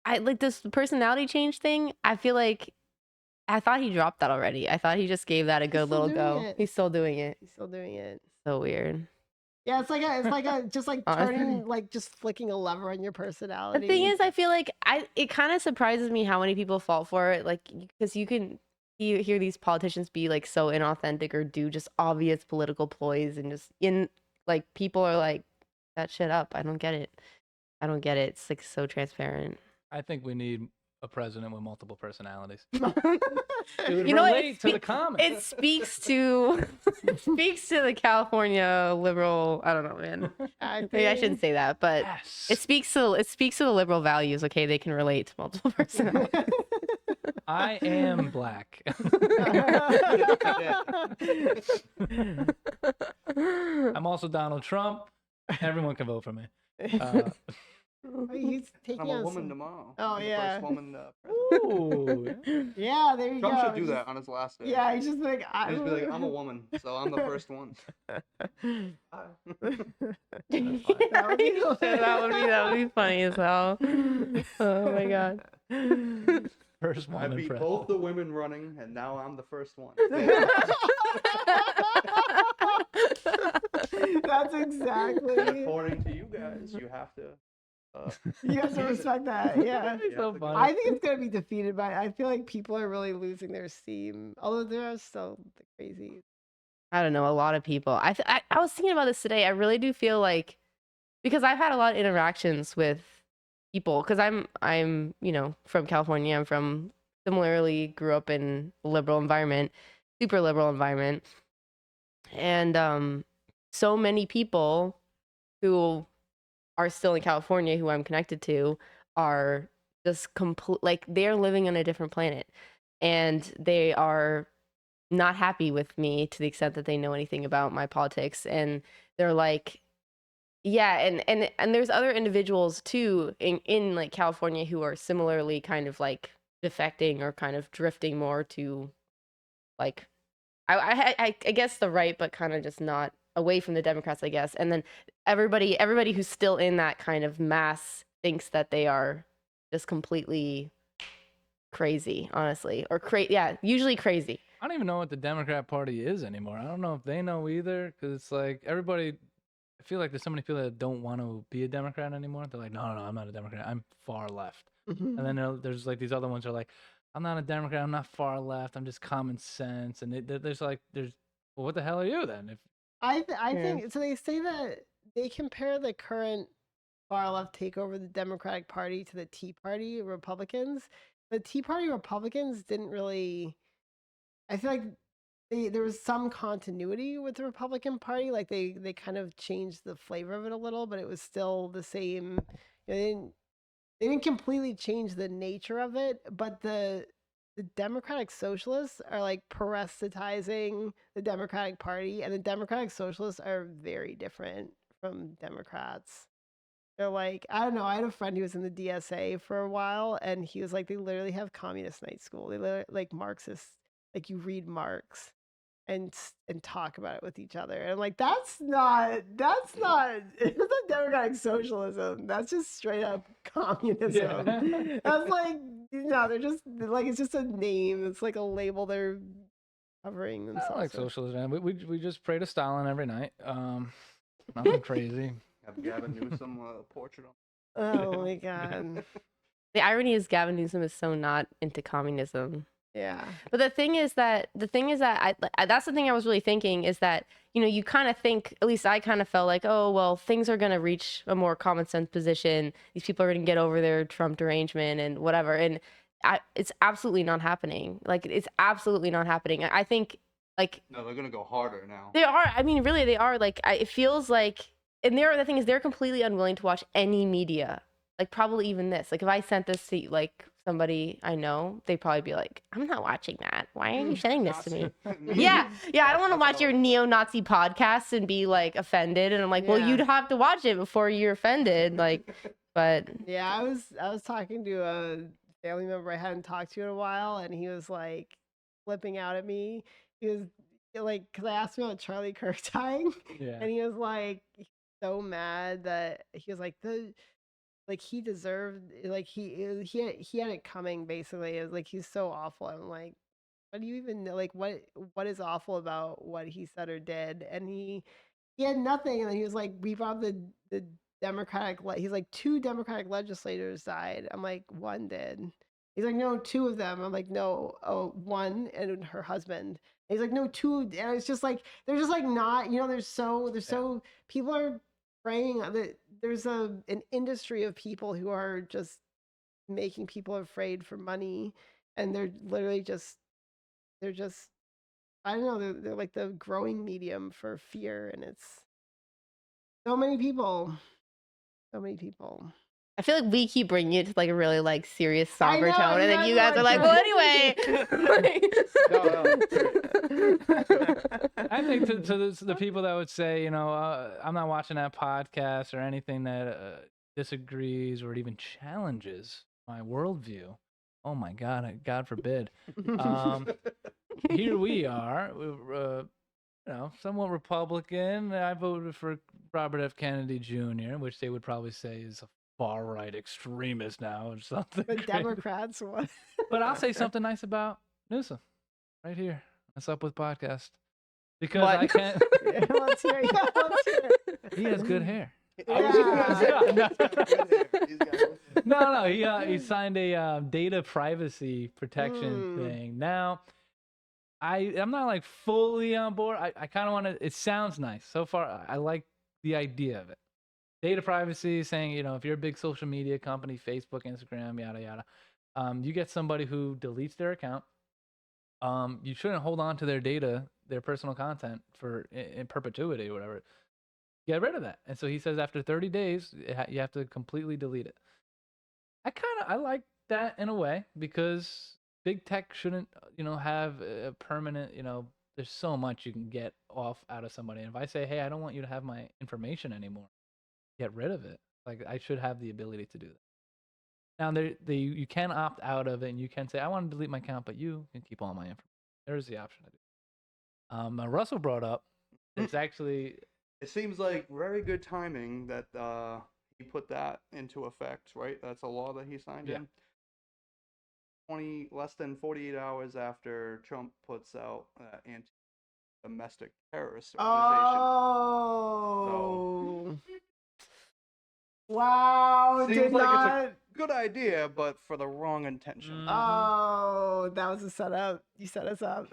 I like this personality change thing. I feel like I thought he dropped that already. I thought he just gave that a good still little doing go. it. He's still doing it. He's still doing it. So weird. Yeah, it's like just like Honestly. turning like just flicking a lever on your The personality. thing is, I feel like it kind of surprises me how many people fall for it. Like, because you hear these politicians be like so inauthentic or do just obvious political ploys and just like people are like, that shit up. I don't get it. It's like so transparent. I think we need a president with multiple personalities. You It would know what? relate to the comments. It speaks to the California liberal. I don't know, man. Maybe I shouldn't say that, but Yes. it speaks to the liberal values. Okay, they can relate to multiple personalities. I am black. I'm also Donald Trump. Everyone can vote for me. He's taking I'm a on woman some- tomorrow. Oh, I'm yeah. The first woman president. Ooh. Yeah, there you Trump go. should do Just- that on his last day. Yeah, he's just like He'd just be like, I'm a woman, so I'm the first one. that would be funny as hell. Oh my god. First I woman beat president. both the women running, and now I'm the first one. That's And exactly. according to you guys, you have to. You have to respect that. Yeah. It's so funny. I think it's gonna be defeated by. I feel like people are really losing their steam, although there are still the crazy. I don't know, a lot of people. I was thinking about this today. I really do feel like, because I've had a lot of interactions with people, because I'm from California. I'm from similarly grew up in a liberal environment, super liberal environment, and so many people who are still in California who I'm connected to are just like they're living on a different planet, and they are not happy with me to the extent that they know anything about my politics, and they're like, yeah, and there's other individuals too in like California who are similarly kind of like defecting or kind of drifting more to like I guess the right, but kind of just not away from the Democrats, I guess. And then everybody who's still in that kind of mass thinks that they are just completely crazy, honestly, or usually crazy. I don't even know what the Democrat Party is anymore. I don't know if they know either, because it's like everybody. I feel like there's so many people that don't want to be a Democrat anymore. They're like, no, I'm not a Democrat. I'm far left. And then there's like these other ones who are like, I'm not a Democrat. I'm not far left. I'm just common sense. And there's well, what the hell are you then? If I think so. They say that they compare the current far left takeover of the Democratic Party to the Tea Party Republicans. The Tea Party Republicans didn't really. I feel like there was some continuity with the Republican Party. Like they kind of changed the flavor of it a little, but it was still the same. They didn't completely change the nature of it, but the Democratic Socialists are like parasitizing the Democratic Party, and the Democratic Socialists are very different from Democrats. They're like, I don't know. I had a friend who was in the DSA for a while, and he was like, they literally have communist night school. They literally, like Marxists, like you read Marx and talk about it with each other. And I'm like, that's not it's not democratic socialism. That's just straight up communism. Yeah. That's like, no, they're just like, it's just a name. It's like a label they're covering I themselves don't like with. socialism. We just pray to Stalin every night. Nothing crazy. Have Gavin Newsom portrait on. Oh my god. The irony is Gavin Newsom is so not into communism. Yeah. But the thing is that that's the thing I was really thinking is that, you know, you kind of think, at least I kind of felt like, oh, well, things are going to reach a more common sense position. These people are going to get over their Trump derangement and whatever. And it's absolutely not happening. Like, it's absolutely not happening. I think, like, No, they're gonna go harder now. they are. I mean, really, they are. Like, it feels like, and the thing is, they're completely unwilling to watch any media. Like, probably even this. Like, if I sent this to like somebody I know, they'd probably be like, "I'm not watching that. Why are you sending this to me?" Yeah, I don't want to watch your neo-Nazi podcast and be like offended. And I'm like, well, Yeah. you'd have to watch it before you're offended. Like, but Yeah, I was talking to a family member I hadn't talked to in a while, and he was like flipping out at me. He was like, because I asked him about Charlie Kirk dying, Yeah. and he was like so mad that he was like he deserved, like he had it coming basically. It was like he's so awful. I'm like, what do you even know? Like what is awful about what he said or did? And he had nothing. And then he was like, we brought up the he's like, two Democratic legislators died. I'm like, one did. He's like, no, two of them. I'm like, no, oh, one and her husband. And he's like, no, two. And it's just like, they're just like not, you know, people are praying that there's an industry of people who are just making people afraid for money. And they're literally they're just, I don't know, they're like the growing medium for fear. And it's so many people. So many people. I feel like we keep bringing it to like a really like serious somber know, tone, and then you guys are like, trying- well, anyway. I think to the people that would say, you know, I'm not watching that podcast or anything that disagrees or even challenges my worldview. Oh my God, God forbid. Here we are, you know, somewhat Republican. I voted for Robert F. Kennedy Jr., which they would probably say is a far right extremist now or something. The crazy. Democrats won. But I'll say something nice about Newsom right here. What's up with podcast? Because What? I can't. Yeah, let's hear it. Yeah, let's hear it. He has good hair. I was just gonna say, Yeah. he's got good hair. He's got good hair. No. He signed a data privacy protection thing. Now, I'm not like fully on board. I kind of want to. It sounds nice so far. I like the idea of it. Data privacy, saying, you know, if you're a big social media company, Facebook, Instagram, yada yada, you get somebody who deletes their account. You shouldn't hold on to their data, their personal content for in perpetuity or whatever. Get rid of that. And so he says after 30 days, you have to completely delete it. I like that in a way, because big tech shouldn't, you know, have a permanent, you know, there's so much you can get off out of somebody. And if I say, hey, I don't want you to have my information anymore, get rid of it. Like, I should have the ability to do that. Now, you can opt out of it, and you can say, I want to delete my account, but you can keep all my information. There's the option to do. Now Russell brought up, it's actually, It seems like very good timing that he put that into effect, right? That's a law that he signed Yeah. in. Less than 48 hours after Trump puts out anti-domestic terrorist organization. Oh. Wow. Seems Did like it's a not. good idea, but for the wrong intention. Oh, that was a setup. You set us up.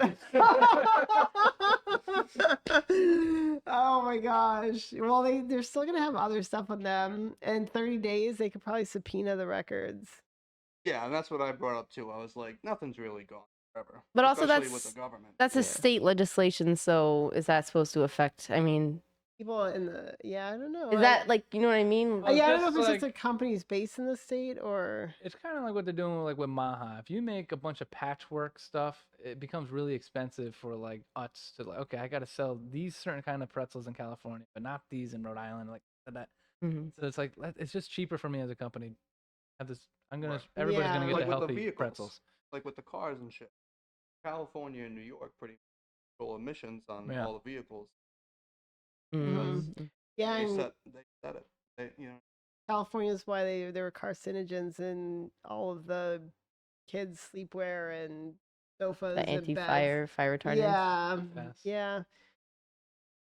Oh my gosh. Well, they're still gonna have other stuff on them. In 30 days, they could probably subpoena the records. Yeah, and that's what I brought up too. I was like, nothing's really gone forever. But also especially with the government. that's a state legislation, so is that supposed to affect? I mean, People in the I don't know. is that like, you know what I mean? Well, I don't know if just it's just like- the companies based in the state or it's kind of like what they're doing with Maha. If you make a bunch of patchwork stuff, it becomes really expensive for like Utz to like, okay, I got to sell these certain kind of pretzels in California, but not these in Rhode Island, like that. Mhm. So it's like, it's just cheaper for me as a company. Have this, Right. everybody's gonna Yeah. get Like the with the healthy vehicles. pretzels. Like with the cars and shit. California and New York pretty control emissions on Yeah. all the vehicles. Mhm. yeah, They and set it. They. California's why there were carcinogens in all of the kids' sleepwear and sofas The and beds. fire retardants. Yeah, Yes. yeah.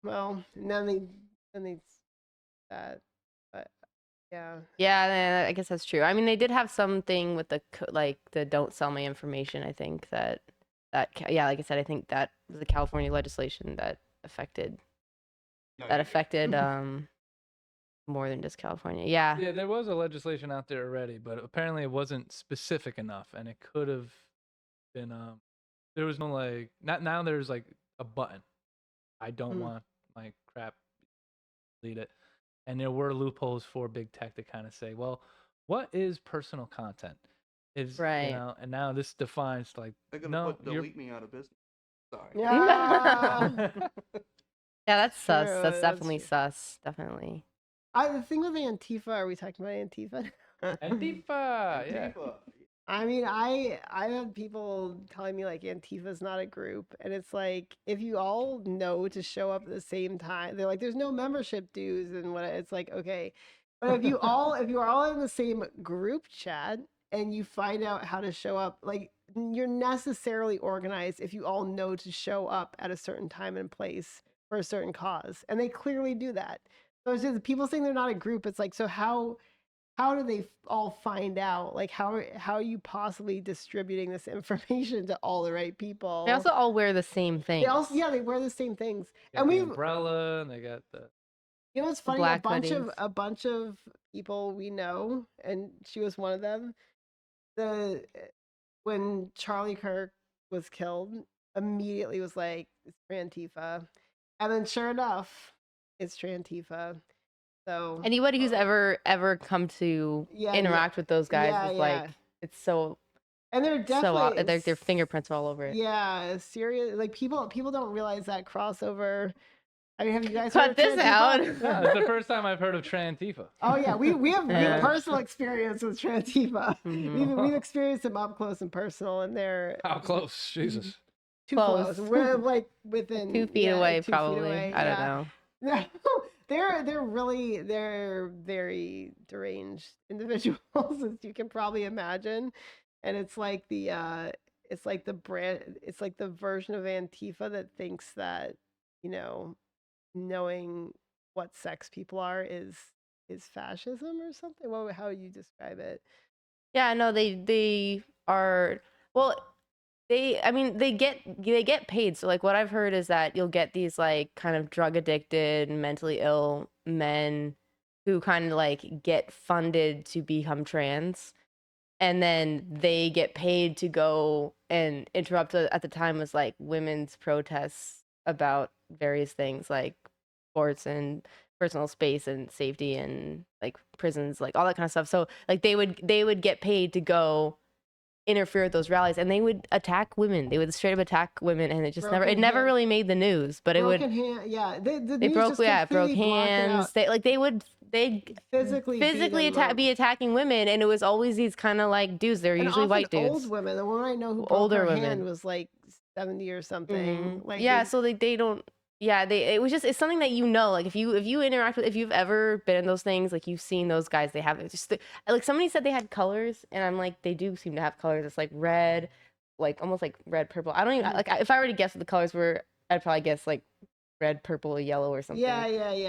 Well, and then they that, but Yeah, I guess that's true. I mean, they did have something with the like the "don't sell my information." I think yeah, like I said, I think that was the California legislation that affected No, that you're good. affected more than just California. Yeah. Yeah, there was a legislation out there already, but apparently it wasn't specific enough, and it could have been. There was no like. Not now. There's like a button. I don't want my crap. Delete it. And there were loopholes for big tech to kind of say, well, what is personal content? Is Right. and now this defines like They're gonna no, put you're delete me out of business. Sorry. Yeah. Yeah, that's sus. True, That's that's definitely true. sus. Definitely. The thing with Antifa, are we talking about Antifa? Antifa, yeah. Antifa. I mean, I have people telling me like Antifa's not a group, and it's like if you all know to show up at the same time, they're like, there's no membership dues, and what it's like, okay, but if you are all in the same group chat and you find out how to show up, like you're necessarily organized if you all know to show up at a certain time and place for a certain cause, and they clearly do that. So it's just people saying they're not a group. It's like, so how do they all find out? Like, how are you possibly distributing this information to all the right people? They also all wear the same thing. They also, yeah, they wear the same things. Got And the we, umbrella, and they got the. you know, what's funny? black A bunch of people we know, and she was one of them. When Charlie Kirk was killed, immediately was like, it's Antifa, and then sure enough, it's Antifa. So anybody who's ever come to interact with those guys is like, it's so. And they're definitely their fingerprints are all over it. Yeah, serious. Like people don't realize that crossover. I mean, have you guys Cut heard of this out. Trantifa? Yeah, it's the first time I've heard of Trantifa. Oh yeah, we have Yeah. personal experience with Trantifa. Mhm. We've experienced them up close and personal, and they're How close? Jesus. too Close. close. We're like within 2 feet away, 2 feet probably. away, I don't yeah. know. They're very deranged individuals, as you can probably imagine, and it's like the version of Antifa that thinks that, you know, knowing what sex people are is fascism or something. How would you describe it? Yeah, no, they are, well, I mean, they get paid. So like what I've heard is that you'll get these like kind of drug addicted, mentally ill men who kind of like get funded to become trans, and then they get paid to go and interrupt at the time was like women's protests about various things like sports and personal space and safety and like prisons, like all that kind of stuff. So like they would get paid to go interfere with those rallies, and they would attack women. They would straight up attack women, and it just never really made the news. But it would. Yeah, the They news broke just broke completely blocked it hands. out. They Physically be attacking women, and it was always these kind of like dudes. They're and usually often white dudes. old women. The one I know who broke Older her women. hand was like 70 or something. Mhm. Like Yeah, so they don't. Yeah, it was just, it's something that, you know, like if you interact with, if you've ever been in those things, like you've seen those guys, they have just like somebody said they had colors, and I'm like, they do seem to have colors. It's like red, like almost like red, purple. I don't even like, if I were to guess what the colors were, I'd probably guess like red, purple, yellow, or something. Yeah.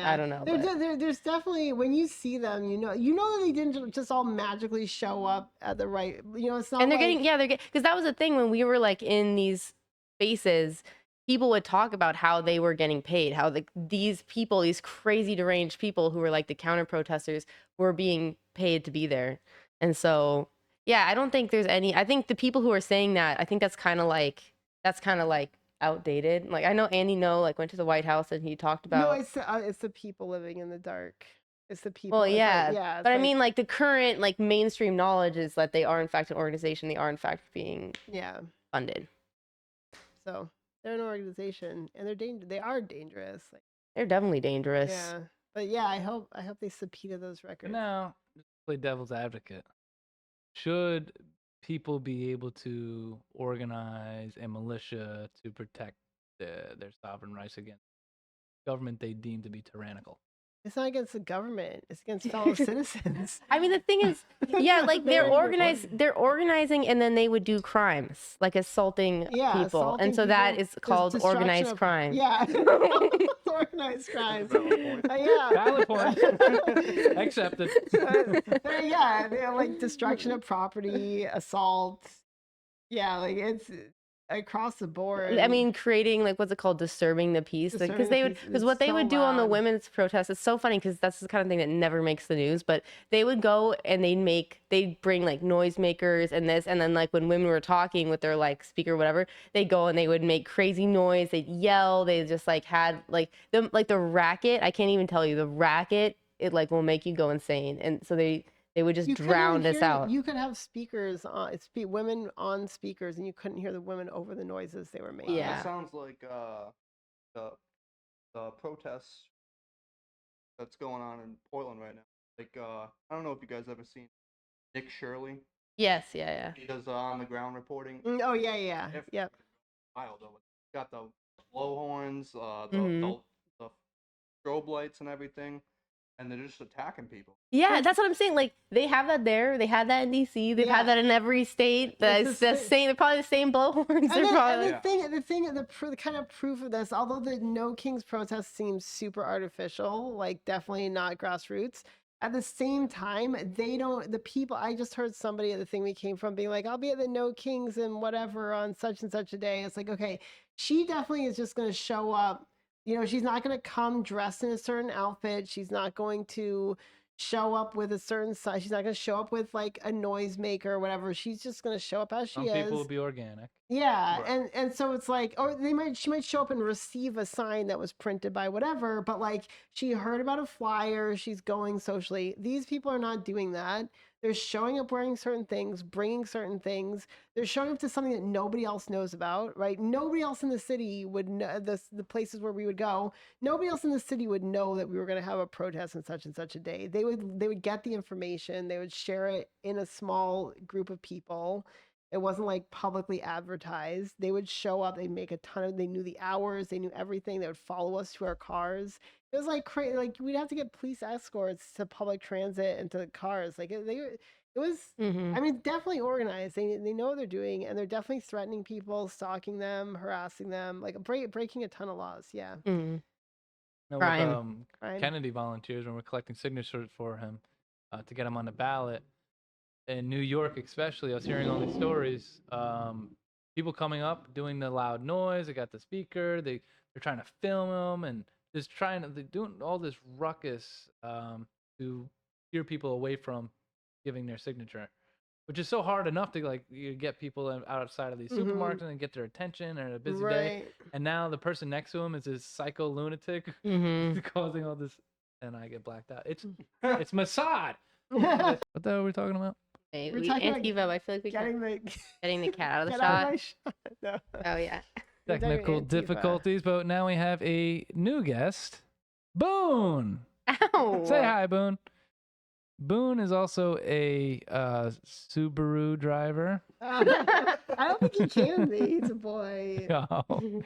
I don't know. There's definitely, when you see them, you know that they didn't just all magically show up at the right. You know, it's not. And they're like, getting because that was the thing when we were like in these spaces. People would talk about how they were getting paid, how these people, these crazy deranged people who were like the counter protesters, were being paid to be there. And so, yeah, I don't think there's any. I think the people who are saying that, I think that's kind of like outdated. Like I know Andy like went to the White House and he talked about. No, it's the people living in the dark. It's the people. Well, it's yeah, like, yeah. but I mean, like the current like mainstream knowledge is that they are in fact an organization. They are in fact being funded. So. They're an organization, and they are dangerous. Like, they're definitely dangerous. Yeah, but yeah, I hope they subpoena those records. Now, play devil's advocate. Should people be able to organize a militia to protect their sovereign rights against government they deem to be tyrannical? It's not against the government. It's against fellow citizens. I mean, the thing is, yeah, like They're they're organizing, and then they would do crimes like assaulting Yeah, people, assaulting and so that people, is called destruction organized of- crime. Yeah, organized crime. Valid point. Yeah. Valid point. Accepted. Yeah, they're like destruction of property, assault. Yeah, like it's across the board. I mean, creating like what's it called, disturbing the peace, because Disturbing they the would, peace, because it's what they so would do on the loud. women's protests, it's so funny because that's the kind of thing that never makes the news. But they would go and they'd bring like noisemakers and this, and then like when women were talking with their like speaker, whatever, they'd go and they would make crazy noise, they'd yell, they just like had like the racket. I can't even tell you the racket. It like will make you go insane, and so they would just You couldn't drown us hear- out. You could have speakers on, women on speakers, and you couldn't hear the women over the noises they were making. Yeah. That sounds like the protests that's going on in Portland right now. Like I don't know if you guys ever seen Nick Shirley. Yes, yeah. He does on the ground reporting. Oh yeah. If- Yep. Wild though. Got the blow horns, Mhm. the strobe lights and everything, and they're just attacking people. Yeah, that's what I'm saying. Like they have that there. They had that in DC. They've Yeah. had that in every state. That's It's the the same. They're probably the same blowhorns. And, They're then, probably and the kind of proof of this, although the No Kings protest seems super artificial, like definitely not grassroots. At the same time, the people, I just heard somebody at the thing we came from being like, I'll be at the No Kings and whatever on such and such a day. It's like, okay, she definitely is just going to show up. You know, she's not going to come dressed in a certain outfit. She's not going to show up with a certain size. She's not going to show up with like a noisemaker or whatever. She's just going to show up as she Some is. people will be organic. Yeah, Right. and so it's like, or she might show up and receive a sign that was printed by whatever, but like she heard about a flyer, she's going socially. These people are not doing that. They're showing up wearing certain things, bringing certain things. They're showing up to something that nobody else knows about, right? Nobody else in the city would know the places where we would go. Nobody else in the city would know that we were going to have a protest on such and such a day. They would get the information, they would share it in a small group of people. It wasn't like publicly advertised. They would show up. They'd make they knew the hours. They knew everything. They would follow us to our cars. It was like crazy. Like we'd have to get police escorts to public transit and to cars. Like it was. Mhm. I mean, definitely organized. They know what they're doing, and they're definitely threatening people, stalking them, harassing them, like breaking a ton of laws. Yeah. Mhm. No, Crime. with Crime. Kennedy volunteers when we're collecting signatures for him to get him on the ballot. In New York, especially, I was hearing all these stories. People coming up, doing the loud noise. They got the speaker. They're trying to film him and just they're doing all this ruckus to steer people away from giving their signature, which is so hard enough to like you get people outside of these Mhm. supermarkets and get their attention or a busy day. Right. And now the person next to him is this psycho lunatic Mhm. causing all this, and I get blacked out. It's Mossad. What the hell are we talking about? Hey, We're we talking about Antifa, but I feel like we Getting getting the cat out of the get out of shot. my shot. No. Oh yeah. We're talking Technical Antifa. difficulties, but now we have a new guest, Boone. Ow. Say hi, Boone. Boone is also a Subaru driver. I don't think he can be. He's a boy. Oh,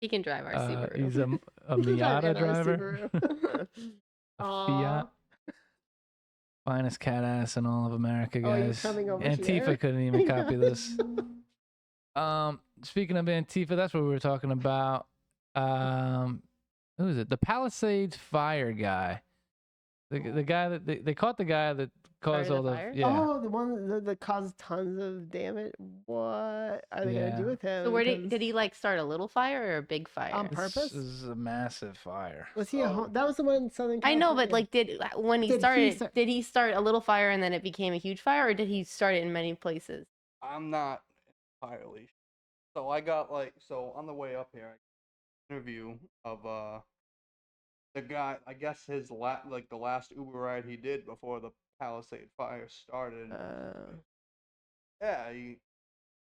He can drive our Subaru. he's a He can drive Miata in our driver. Subaru. A Aw. Fiat. Finest cat ass in all of America, Oh, you're guys. coming over Antifa here? couldn't even copy this. Speaking of Antifa, that's what we were talking about. Who is it? The Palisades fire guy. The guy that they caught the guy that caused Started all the the fire? yeah. Oh, the one that caused tons of damage. What are they gonna Yeah. do with him? So where 'Cause did he like start a little fire or a big fire? On purpose? This is a massive fire. Was he that was the one in Southern I California? know, but like, when he Did he started, start- did he start a little fire and then it became a huge fire, or did he start it in many places? I'm not entirely sure. So I got on the way up here, I got an interview of the guy. I guess his the last Uber ride he did before the Palisade fire started. Yeah, it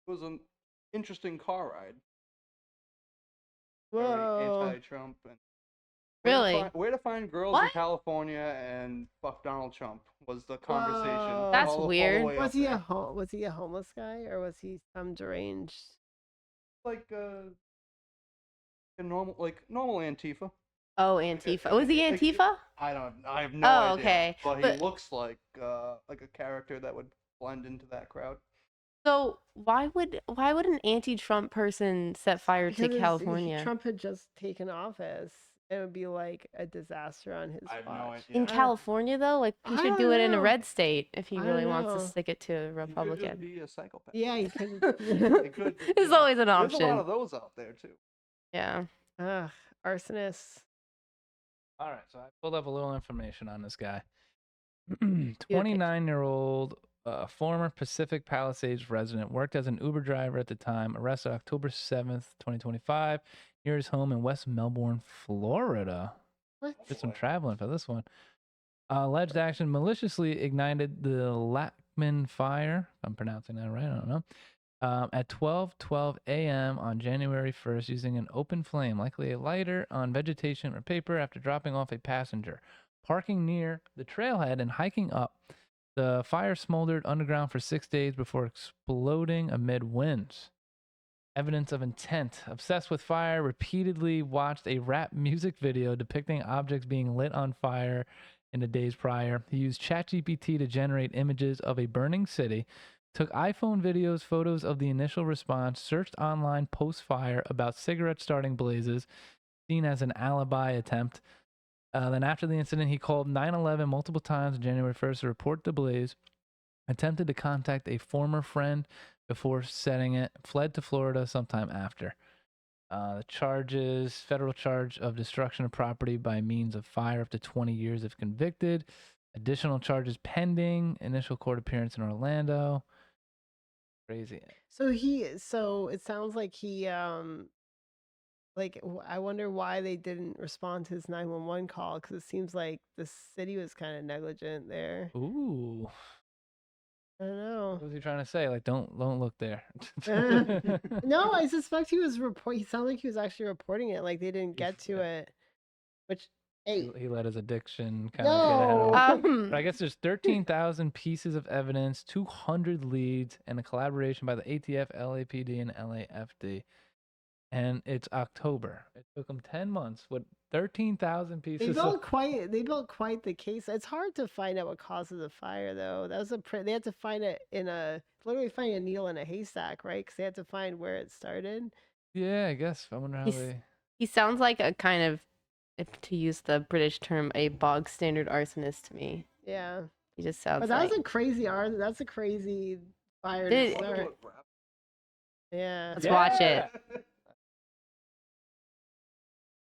was an interesting car ride. Very whoa. anti-Trump and Really? where to find girls in What? California and fuck Donald Trump was the conversation. Whoa. That's all the weird. way Was up he there. was he a homeless guy or was he some deranged? Like a normal Antifa? Oh, Antifa. Was he Antifa? I have no Oh, idea. okay. But he But looks like a character that would blend into that crowd. so why would an anti-Trump person set fire to Because California? Trump had just taken office. It would be like a disaster on his I have no watch. idea. In California, though, like he I should don't do it in a know. red state if he I really don't wants to know. stick it to a He could just Republican. be a psychopath. Yeah, he could. It could. There's always an There's a lot option. of those out there too. Yeah. Ugh, arsonists. All right, so I pulled up a little information on this guy. Okay. 29-year-old former Pacific Palisades resident, worked as an Uber driver at the time, arrested October 7th, 2025, near his home in West Melbourne, Florida. What? Did some traveling for this one. Alleged action maliciously ignited the Lackman fire. If I'm pronouncing that right, I don't know. At 12:12 a.m. on January 1st, using an open flame, likely a lighter, on vegetation or paper after dropping off a passenger. Parking near the trailhead and hiking up, the fire smoldered underground for 6 days before exploding amid winds. Evidence of intent. Obsessed with fire, repeatedly watched a rap music video depicting objects being lit on fire in the days prior. He used ChatGPT to generate images of a burning city, took iPhone videos, photos of the initial response, searched online post-fire about cigarette starting blazes, seen as an alibi attempt. Then after the incident, he called 911 multiple times on January 1st to report the blaze, attempted to contact a former friend before setting it, fled to Florida sometime after. The charges, federal charge of destruction of property by means of fire, up to 20 years if convicted. Additional charges pending. Initial court appearance in Orlando. Crazy. So it sounds like he I wonder why they didn't respond to his 911 call, because it seems like the city was kind of negligent there. Ooh. I don't know. What was he trying to say? Like, don't look there. No, I suspect he was He sounded like he was actually reporting it. Like they didn't get to it. Which, hey, He let his addiction kind of get ahead of no. him. But I guess there's 13,000 pieces of evidence, 200 leads, and a collaboration by the ATF, LAPD, and LAFD. And it's October. It took them 10 months with 13,000 They pieces. built quite the case. It's hard to find out what causes the fire, though. That was they had to find it literally finding a needle in a haystack, right? Because they had to find where it started. Yeah, I guess. I wonder how they. He sounds like a kind of, to use the British term, a bog standard arsonist to me. Yeah, He just sounds but like. that's a crazy fire Did- to start. Yeah. Let's watch it.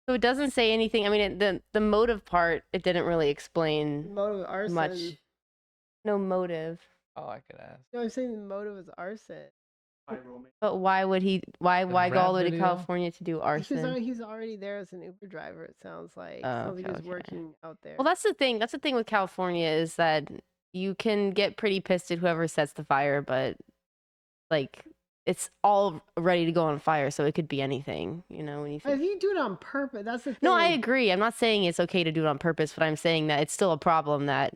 So it doesn't say anything. I mean, the motive part, it didn't really explain Motive of arson. much. No motive. Oh, I could ask. No, I'm saying the motive was arson. But why would he? Why go rap all the way to video? California to do arson? He's already there as an Uber driver. It sounds like. Oh, Sounds like okay, he was okay. working out there. Well, that's the thing. That's the thing with California is that you can get pretty pissed at whoever sets the fire, but like it's all ready to go on fire, so it could be anything, you know. When you If you do it on purpose, that's the thing. no, I agree. I'm not saying it's okay to do it on purpose, but I'm saying that it's still a problem that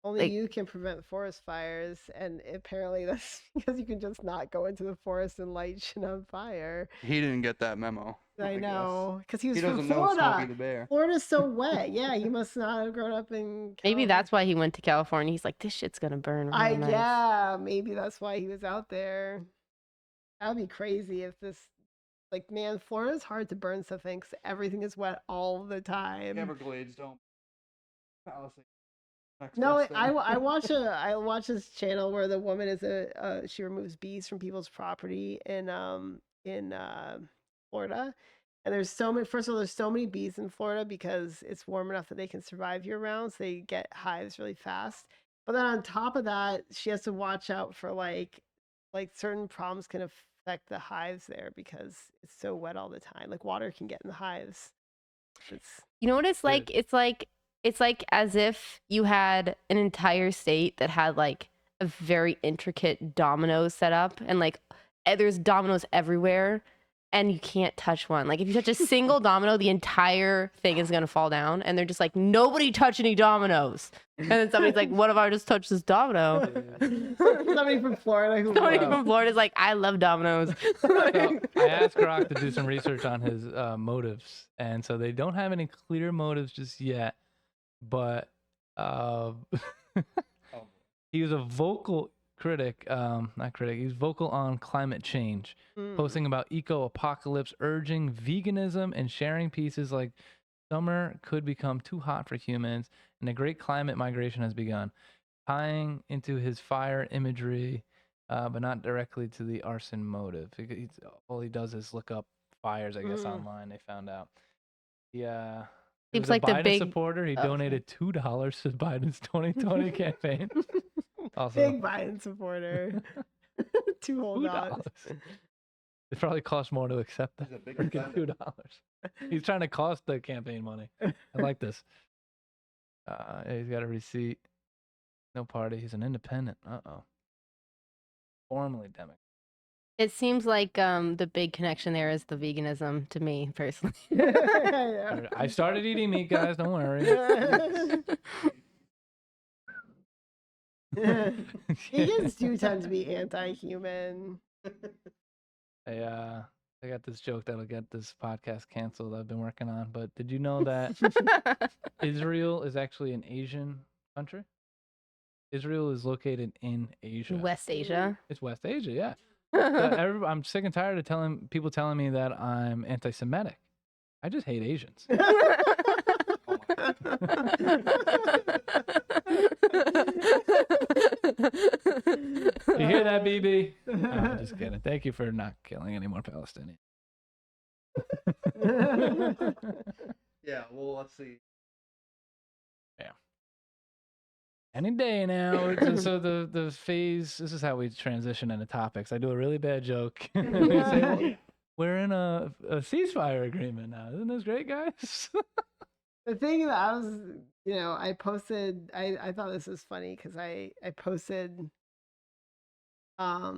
Only like- you can prevent forest fires, and apparently that's because you can just not go into the forest and light shit on fire. He didn't get that memo. I guess. know, because he was He from doesn't know Smokey Florida. the Bear. Florida's so wet. Yeah, he must not have grown up in. maybe that's why he went to California. He's like, this shit's gonna burn. Real nice. Yeah, maybe that's why he was out there. That would be crazy if this, like, man, Florida's hard to burn stuff in because everything is wet all the time. Everglades don't. Palisades. Next No, best thing. I watch this channel where the woman is she removes bees from people's property in Florida, and there's so many. First of all, there's so many bees in Florida because it's warm enough that they can survive year round, so they get hives really fast. But then on top of that, she has to watch out for like certain problems can affect the hives there because it's so wet all the time. Like water can get in the hives. It's You know what it's like? Good. It's like as if you had an entire state that had like a very intricate domino set up, and like there's dominoes everywhere, and you can't touch one. Like if you touch a single domino, the entire thing is gonna fall down. And they're just like, nobody touch any dominoes. And then somebody's like, what if I just touch this domino? Somebody from Florida who Somebody from Florida is like, I love dominoes. So I asked Grok to do some research on his motives, and so they don't have any clear motives just yet. But he was a vocal critic, not critic. He was vocal on climate change, posting about eco-apocalypse, urging veganism, and sharing pieces like summer could become too hot for humans, and a great climate migration has begun, tying into his fire imagery, but not directly to the arson motive. All he does is look up fires, I guess, online. They found out. Yeah. He Seems was a like the Biden big supporter. He donated $2 to Biden's 2020 campaign. Also, big Biden supporter. $2 whole dollars. It probably cost more to accept that. He's a big Freaking spender. $2. He's trying to cost the campaign money. I like this. He's got a receipt. No party. He's an independent. Formally Democrat. It seems like the big connection there is the veganism to me personally. Yeah. I started eating meat, guys. Don't worry. Vegans do tend to be anti-human. I got this joke that'll get this podcast canceled I've been working on, but did you know that Israel is actually an Asian country? Israel is located in Asia. West Asia. It's West Asia, yeah. I'm sick and tired of people telling me that I'm anti-Semitic. I just hate Asians. You hear that, BB? No, I'm just kidding. Thank you for not killing any more Palestinians. Yeah, well, let's see. Yeah. Any day now. So the phase. This is how we transition into topics. I do a really bad joke. We say, well, we're in a ceasefire agreement now. Isn't this great, guys? The thing that I was, I posted, I thought this was funny because I posted, I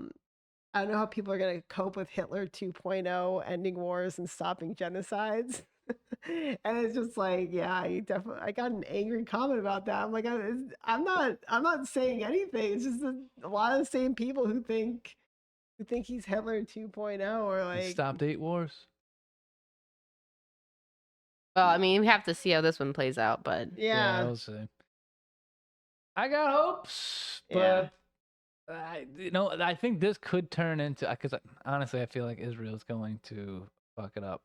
don't know how people are going to cope with Hitler 2.0, ending wars and stopping genocides. And it's just like, yeah, I got an angry comment about that. I'm like, I'm not saying anything. It's just a lot of the same people who think he's Hitler 2.0 or like Stopped 8 wars. Well, I mean, we have to see how this one plays out, but yeah. We'll see. I got hopes, Yeah. but I think this could turn into, because honestly, I feel like Israel's going to fuck it up,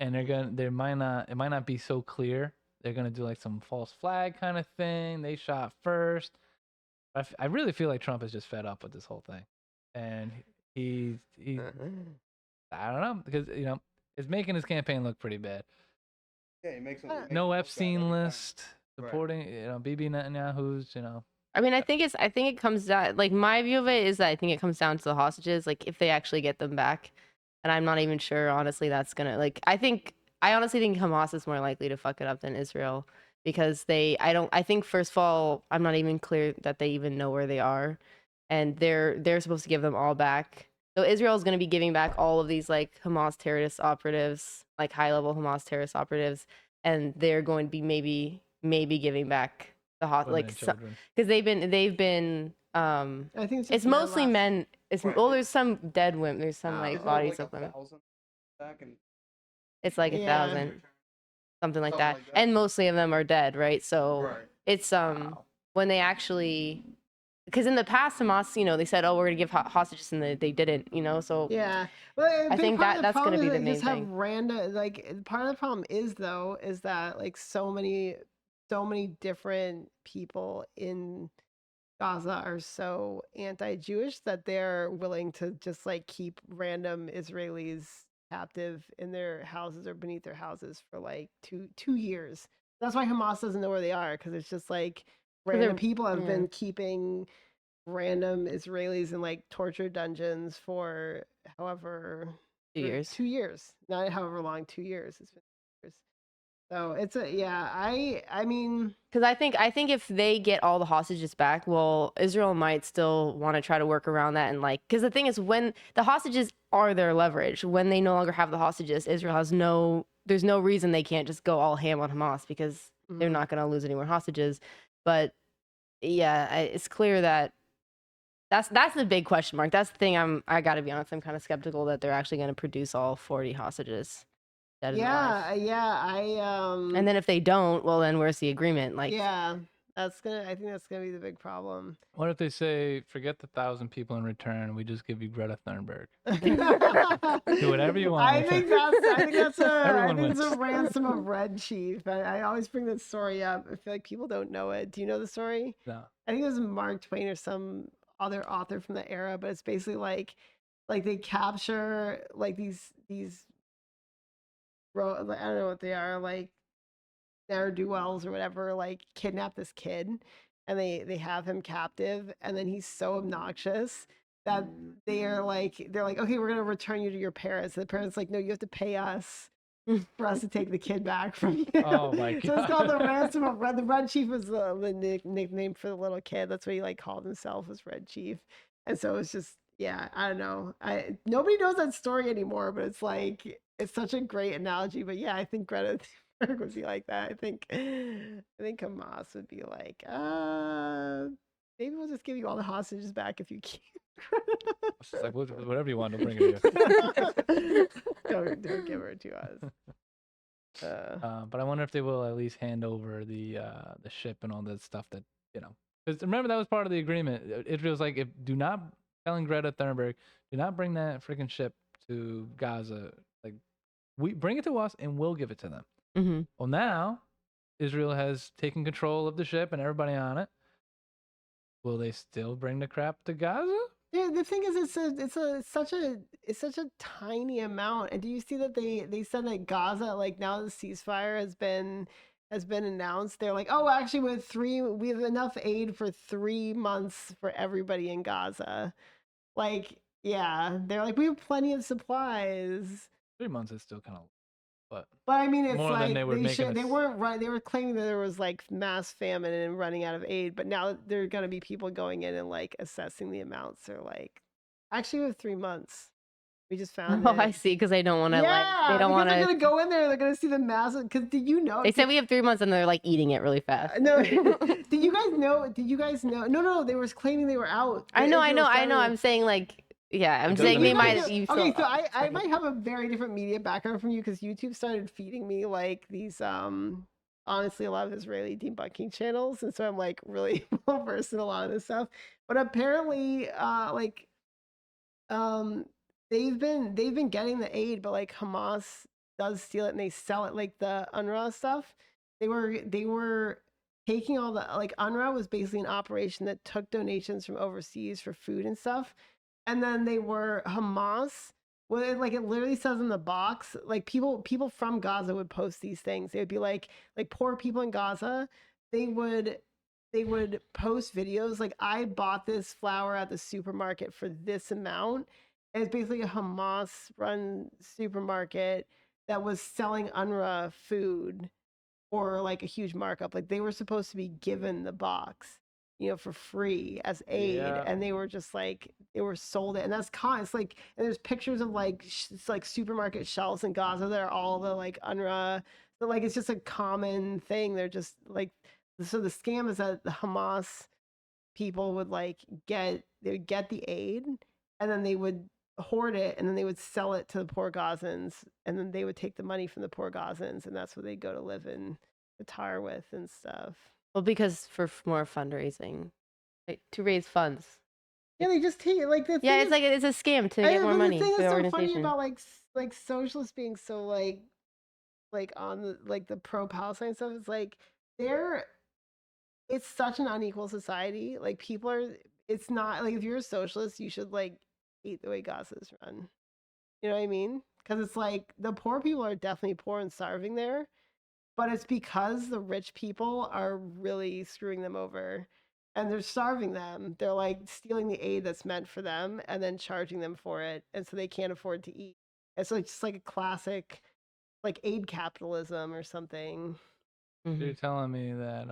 and it might not be so clear. They're gonna do like some false flag kind of thing. They shot first. I really feel like Trump is just fed up with this whole thing, and he I don't know, because it's making his campaign look pretty bad. Yeah, he makes No Epstein list supporting, Bibi Netanyahu's, I mean, I think it comes down, like, my view of it is that I think it comes down to the hostages, like, if they actually get them back. And I'm not even sure, honestly, that's gonna, like, I honestly think Hamas is more likely to fuck it up than Israel, because I think, first of all, I'm not even clear that they even know where they are, and they're supposed to give them all back. So Israel is going to be giving back all of these, like, Hamas terrorist operatives, like high-level Hamas terrorist operatives, and they're going to be maybe giving back the because they've been I think it's mostly men. There's some dead women. There's some like bodies of women. It's like 1,000, something like that, and mostly of them are dead, right? So it's when they actually. Because in the past, Hamas, they said, "Oh, we're gonna give hostages," and they didn't, So yeah, well, I think that's gonna be the main just thing. Have random, like, part of the problem is that like so many different people in Gaza are so anti-Jewish that they're willing to just like keep random Israelis captive in their houses or beneath their houses for like two years. That's why Hamas doesn't know where they are, because it's just like random people have been keeping random Israelis in like torture dungeons for however 2 years. 2 years, not however long. 2 years. It's been 2 years. So it's I mean, Because I think if they get all the hostages back, well, Israel might still want to try to work around that and like, because the thing is, when the hostages are their leverage, when they no longer have the hostages, Israel has there's no reason they can't just go all ham on Hamas because they're mhm. not going to lose any more hostages. But yeah, it's clear that that's the big question mark. That's the thing. I got to be honest, I'm kind of skeptical that they're actually going to produce all 40 hostages dead and alive. And then if they don't, well, then where's the agreement? Like, yeah, I think that's gonna be the big problem. What if they say, forget the 1,000 people in return, we just give you Greta Thunberg? Do whatever you want I with think her. that's Everyone it's a wins. ransom of Red Chief. I always bring this story up. I feel like people don't know it. Do you know the story? No. I think it was Mark Twain or some other author from the era, but it's basically like they capture like these I don't know what they are, like ne'er do wells or whatever, like kidnap this kid, and they have him captive, and then he's so obnoxious that they're like, okay, we're gonna return you to your parents. And the parents like, no, you have to pay us for us to take the kid back from you. Oh my So it's called the God. ransom of Red. The Red Chief was the nickname for the little kid. That's what he like called himself, was Red Chief. And so it's just, yeah, I don't know. Nobody knows that story anymore, but it's like it's such a great analogy. But yeah, I think Greta Thunberg would be like that. I think Hamas would be like, maybe we'll just give you all the hostages back if you keep. It's like, whatever you want, to bring it here. don't give her to us. But I wonder if they will at least hand over the ship and all that stuff that, because remember that was part of the agreement. Israel's like, do not, telling Greta Thunberg, do not bring that freaking ship to Gaza. Like, we bring it to us and we'll give it to them. mm-hmm. Well, now Israel has taken control of the ship and everybody on it. Will they still bring the crap to Gaza? Yeah, the thing is, it's such a tiny amount. And do you see that they said that Gaza, like now the ceasefire has been announced? They're like, oh, actually, we have enough aid for 3 months for everybody in Gaza. Like, yeah, they're like, we have plenty of supplies. 3 months is still kind of, but But I mean, it's more than like they were making they us. weren't right. They were claiming that there was like mass famine and running out of aid, but now there are gonna be people going in and like assessing the amounts. They're like, actually, we have 3 months. We just found Oh, it. I see. Because they don't want to Yeah, they don't because want they're to. gonna go in there. They're gonna see the massive. Because did you know? They said we have 3 months, and they're like eating it really fast. No. Did you guys know? Did you guys know? No. They were claiming they were out. I know. Israel I'm saying like, yeah, I'm It doesn't saying make they sense. might. You Okay, still, so I might have a very different media background from you because YouTube started feeding me like these honestly a lot of Israeli debunking channels, and so I'm like really well versed in a lot of this stuff. But apparently, um they've been getting the aid, but like Hamas does steal it and they sell it, like the UNRWA stuff. They were taking all the, like, UNRWA was basically an operation that took donations from overseas for food and stuff, and then they were Hamas. Well, it literally says in the box, like people from Gaza would post these things. They would be like poor people in Gaza. They would post videos like, I bought this flour at the supermarket for this amount. And it's basically a Hamas run supermarket that was selling UNRWA food for like a huge markup. Like they were supposed to be given the box, for free as aid, Yeah. and they were just like, they were sold it, and that's it's like, and there's pictures of like it's like supermarket shelves in Gaza that are all the like UNRWA. So like it's just a common thing. They're just like, so the scam is that the Hamas people would they would get the aid, and then they would hoard it, and then they would sell it to the poor Gazans, and then they would take the money from the poor Gazans, and that's what they go to live in Qatar with and stuff. well, because for more fundraising, like, to raise funds. Yeah, they just take it like the Yeah, thing it's is, like it's a scam to I get know, more but money the thing for is the so funny organization. about like socialists being so like on the pro Palestine stuff is like it's such an unequal society. Like people are, it's not like, if you're a socialist, you should like hate the way Gaza's run. You know what I mean? Because it's like the poor people are definitely poor and starving there, but it's because the rich people are really screwing them over and they're starving them. They're like stealing the aid that's meant for them and then charging them for it. And so they can't afford to eat. And so it's just like a classic like aid capitalism or something. So Mhm. you're telling me that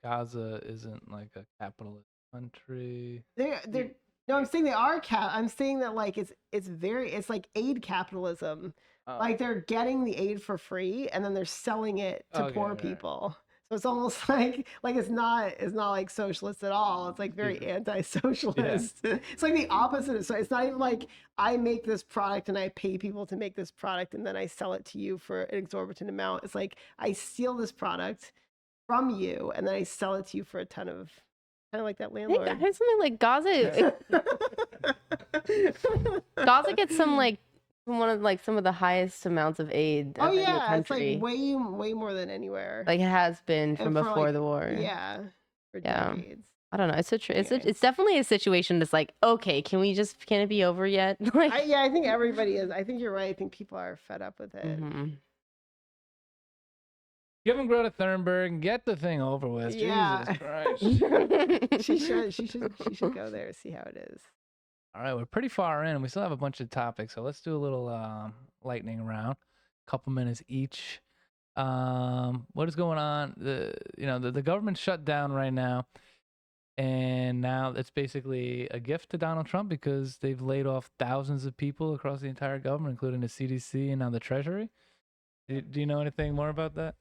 Gaza isn't like a capitalist country? They're no, I'm saying they are I'm saying that like it's like aid capitalism. Oh, Like they're getting the aid for free and then they're selling it to okay, poor okay. people. So it's almost like it's not like socialist at all. It's like very anti-socialist. It's like the opposite of so it's not even like I make this product and I pay people to make this product and then I sell it to you for an exorbitant amount. It's like I steal this product from you and then I sell it to you for a ton of kind of like that I think landlord. I heard something like Gaza gets some like one of like some of the highest amounts of aid Oh of any yeah, it's like country. way more than anywhere. Like it has been And from for, before like, the war. Yeah, for Yeah. decades. I don't know. It's Anyways. it's definitely a situation that's like, okay, can it be over yet? Like, I think everybody is. I think you're right. I think people are fed up with it. mhm. Give him Greta Thunberg. Get the thing over with. Yeah. Jesus Christ. She should go there, see how it is. All right, we're pretty far in. We still have a bunch of topics, so let's do a little lightning round. Couple minutes each. What is going on? The government's shut down right now, and now it's basically a gift to Donald Trump because they've laid off thousands of people across the entire government, including the CDC and now the Treasury. Do you know anything more about that?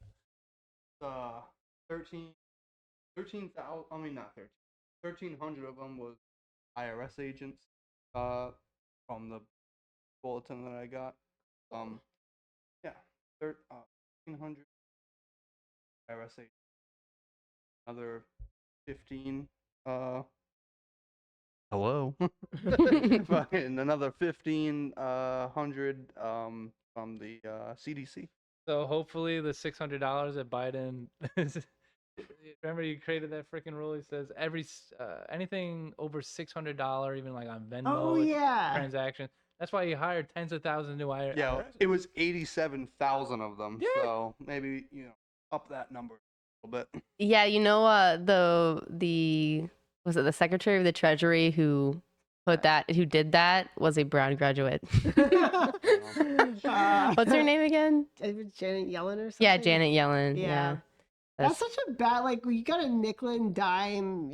13,000. I mean, not 1,300 of them was IRS agents. From the bulletin that I got. Yeah, 1,300 IRS agents. Another 15. Hello. And another 1,500 from the CDC. So hopefully the $600 that Biden remember you created that freaking rule. He says anything over $600, even like on Venmo Oh yeah. transaction. That's why he hired tens of thousands of new IRS. Yeah, it was 87,000 of them. Yeah. So maybe up that number a little bit. Yeah, the was it the Secretary of the Treasury who did that was a Brown graduate. What's her name again? Janet Yellen or something? Yeah, Janet Yellen. Yeah. Yeah. That's such a bad, like, you got a nickel and dime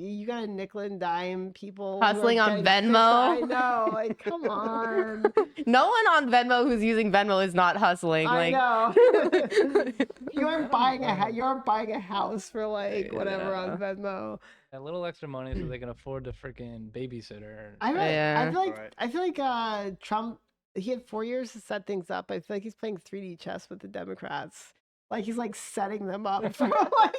people who are Hustling on getting Venmo. I know, like, come on. No one on Venmo who's using Venmo is not hustling. I Like, know. You aren't buying a house for like whatever Yeah. on Venmo. A little extra money so they can afford the freaking babysitter. I Right. feel like Trump, he had 4 years to set things up. I feel like he's playing 3D chess with the Democrats. Like he's like setting them up for like.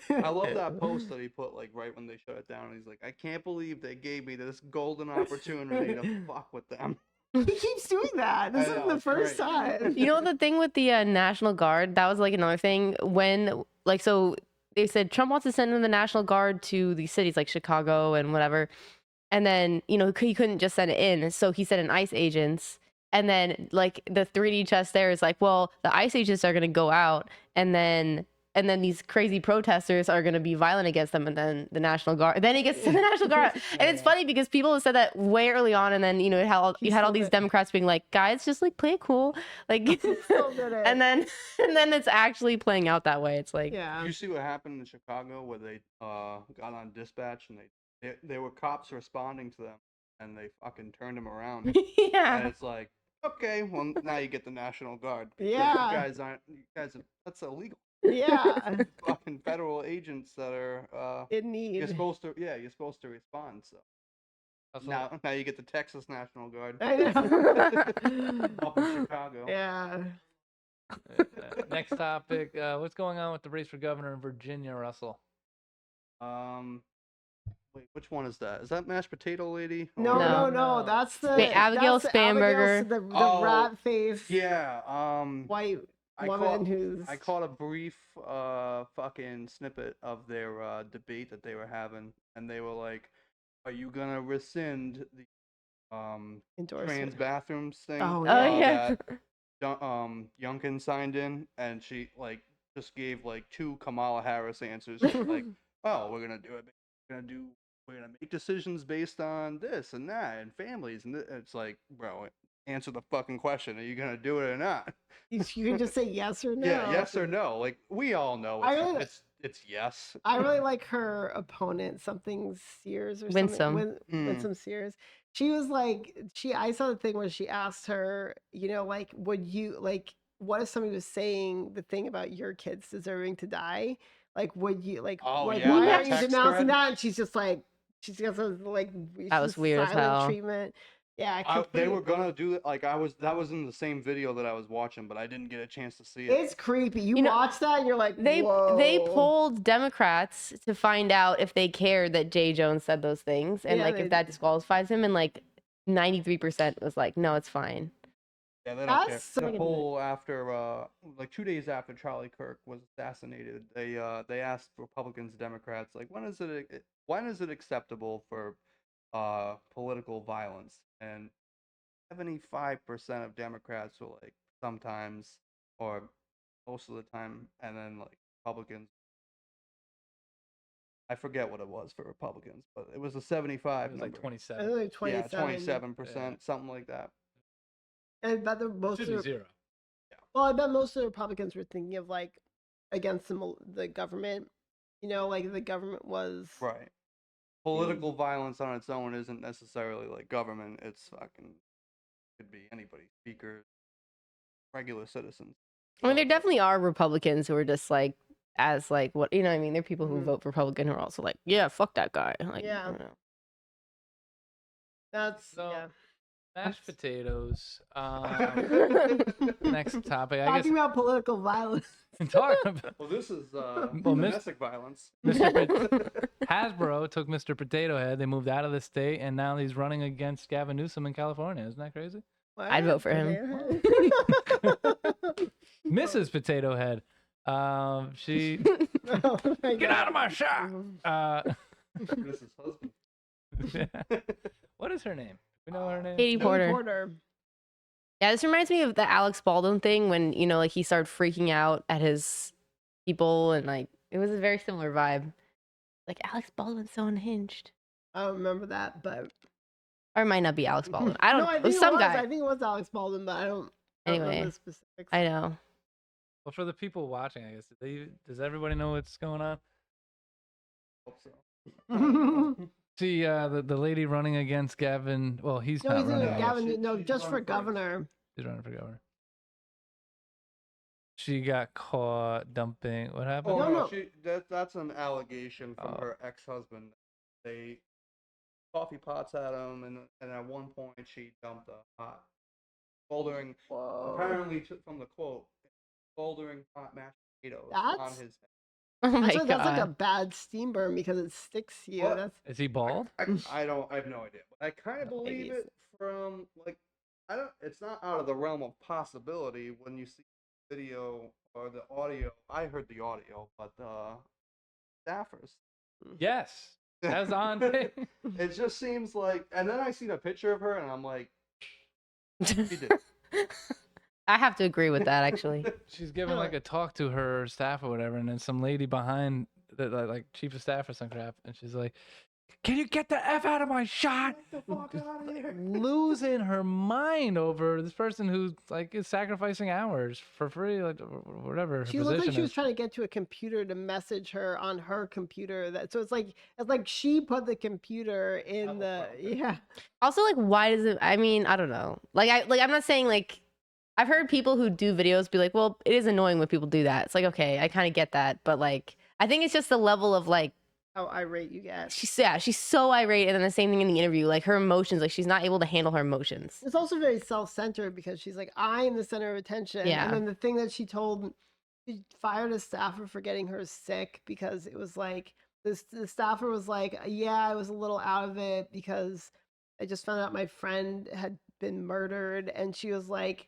I love that post that he put like right when they shut it down. He's like, I can't believe they gave me this golden opportunity to fuck with them. He keeps doing that. This I isn't know, the it's first great. time. you know the thing with the National Guard, that was like another thing when like so they said Trump wants to send in the National Guard to these cities like Chicago and whatever, and then he couldn't just send it in, so he sent in ICE agents. And then like the 3D chess there is like, well, the ICE agents are gonna go out, and then these crazy protesters are gonna be violent against them, and then the National Guard. Then he gets to the National Guard, and it's funny because people have said that way early on, and then you had all these Democrats being like, guys, just like play it cool, like, Still did it. and then it's actually playing out that way. It's like, Yeah. Did you see what happened in Chicago where they got on dispatch and they were cops responding to them and they fucking turned them around. And yeah, it's like, okay, well now you get the National Guard. because Yeah. you guys that's illegal. Yeah. Fucking federal agents that are In need. you're supposed to respond. So now you get the Texas National Guard I know. up in Chicago. Yeah. Next topic. What's going on with the race for governor in Virginia, Russell? Wait, which one is that? Is that mashed potato lady? No, Or- no, No. no. That's the Abigail that's the Spanberger. The Oh, rat face Yeah. white I woman caught, who's I caught a brief fucking snippet of their debate that they were having, and they were like, "Are you gonna rescind the trans endorsement. bathrooms thing?" Oh, yeah. That Youngkin signed in, and she like just gave like two Kamala Harris answers, like, "Oh, we're gonna do it. We're gonna make decisions based on this and that and families," and it's like, bro, answer the fucking question. Are you gonna do it or not? You can just say yes or no. Yeah, yes or no. Like we all know I really- it's yes. I really like her opponent, something Sears or Winsome. something. Winsome Sears. She was like, I saw the thing where she asked her, you know, like, would you like, what if somebody was saying the thing about your kids deserving to die? Like, would you like, Oh, like yeah, why that aren't you text denouncing thread? that? And she's just like, she's got some like, That was just weird as silent hell. treatment. Yeah, They completely- were gonna do it. Like that was in the same video that I was watching, but I didn't get a chance to see it. It's creepy. You You know, watch that, and you're like, They whoa. polled Democrats to find out if they cared that Jay Jones said those things and Yeah, like they- if that disqualifies him, and like 93% was like, no, it's fine. Yeah, they don't care. That's so The good. poll after like 2 days after Charlie Kirk was assassinated, they asked Republicans, Democrats, like when is it acceptable for political violence? And 75% of Democrats were like sometimes or most of the time, and then like Republicans, I forget what it was for Republicans, but it was a 75 It was number. like I 27. think like 27. 27%, something like that. And I bet most Should of be zero. well, I bet most of the Republicans were thinking of like against the government. You know, like the government was Right. Political violence on its own isn't necessarily like government. It's fucking could be anybody, speakers, regular citizens. I mean, there So- definitely are Republicans who are just like, as like what, you know what I mean? There are people who Mhm. vote Republican who are also like, yeah, fuck that guy. Like, Yeah. I don't know. that's So, yeah. Mashed potatoes. Next topic. I guess Talking about political violence. talking about Well, this is Miss- domestic violence. Hasbro took Mr. Potato Head. They moved out of the state, and now he's running against Gavin Newsom in California. Isn't that crazy? I'd vote for him. Mrs. Potato Head. She Oh my get God. out of my shop. This is husband. What is her name? We know her name. Katie Porter. Porter. Yeah, this reminds me of the Alex Baldwin thing when, you know, like he started freaking out at his people and like it was a very similar vibe. Like Alex Baldwin's so unhinged. I don't remember that, but Or it might not be Alex Baldwin. I don't no, know. I It was think some it was. guy. I think it was Alex Baldwin, but I don't remember Anyway, the specifics. I know. Well, for the people watching, I guess does everybody know what's going on? Hope so. See, the lady running against Gavin. Well, he's No, not he's in running. the No, Gavin. she- No, she's just for running first. governor. He's running for governor. She got caught dumping. What happened? Oh No, no, no. that's an allegation from Oh. her ex-husband. They coffee pots at him, and at one point she dumped a hot, smoldering. Whoa. Apparently, from the quote, smoldering hot mashed potatoes on That's- his head. Oh my Actually, that's like a god. bad steam burn because it sticks to you. What? That's Is he bald? I have no idea, but I kind of No, maybe believe it from like it's not out of the realm of possibility when you see the video or the audio. I heard the audio, but staffers. Yes. That was on tape. It just seems like, and then I seen a picture of her, and I'm like, she did. I have to agree with that actually. She's giving like a talk to her staff or whatever, and then some lady behind the like chief of staff or some crap, and she's like, "Can you get the f out of my shot?" Get the fuck out of here. Losing her mind over this person who like is sacrificing hours for free, like or whatever. Her she looked like position she was is. trying to get to a computer to message her on her computer. That so it's like she put the computer in Apple the phone. yeah. Also, like, why does it? I mean, I don't know. I'm not saying like. I've heard people who do videos be like, well, it is annoying when people do that. It's like, okay, I kind of get that, but like, I think it's just the level of like, How irate you get. she's so irate, and then the same thing in the interview, like her emotions, like she's not able to handle her emotions. It's also very self-centered because she's like, I am the center of attention. Yeah. And then the thing that she fired a staffer for getting her sick because it was like the staffer was like, yeah, I was a little out of it because I just found out my friend had been murdered, and she was like,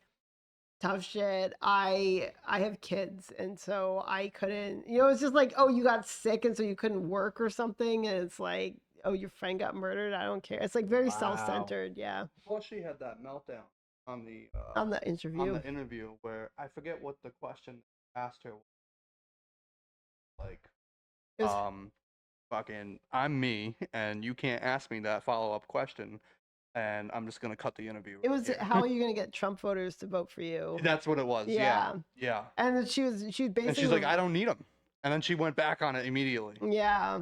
tough shit. I have kids, and so I couldn't. It's just like, oh, you got sick, and so you couldn't work or something, and it's like, oh, your friend got murdered. I don't care. It's like very Wow. self-centered. Yeah. Plus, she had that meltdown on the interview. where I forget what the question asked her. Like, It was- fucking, I'm me, and you can't ask me that follow-up question. and I'm just gonna cut the interview. It right was here." how are you gonna get Trump voters to vote for you? That's what it was. Yeah. Yeah. And then she was basically. And she's like, I don't need them. And then she went back on it immediately. Yeah.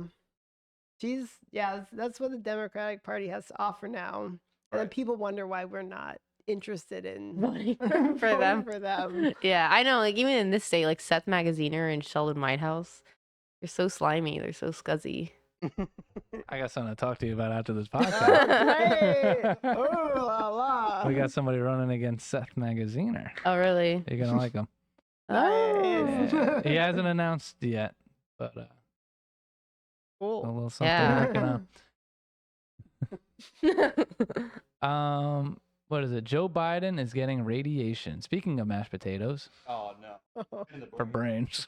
That's what the Democratic Party has to offer now. And then people wonder why we're not interested in Voting voting for them. for them. Yeah, I know. Like even in this state, like Seth Magaziner and Sheldon Whitehouse, they're so slimy. They're so scuzzy. I got something to talk to you about after this podcast. Great. Oh, la, la. We got somebody running against Seth Magaziner. Oh, really? You're gonna like him. Nice. Yeah. He hasn't announced yet, but a Cool. little something Yeah. working out. What is it? Joe Biden is getting radiation. Speaking of mashed potatoes Oh no. for brains.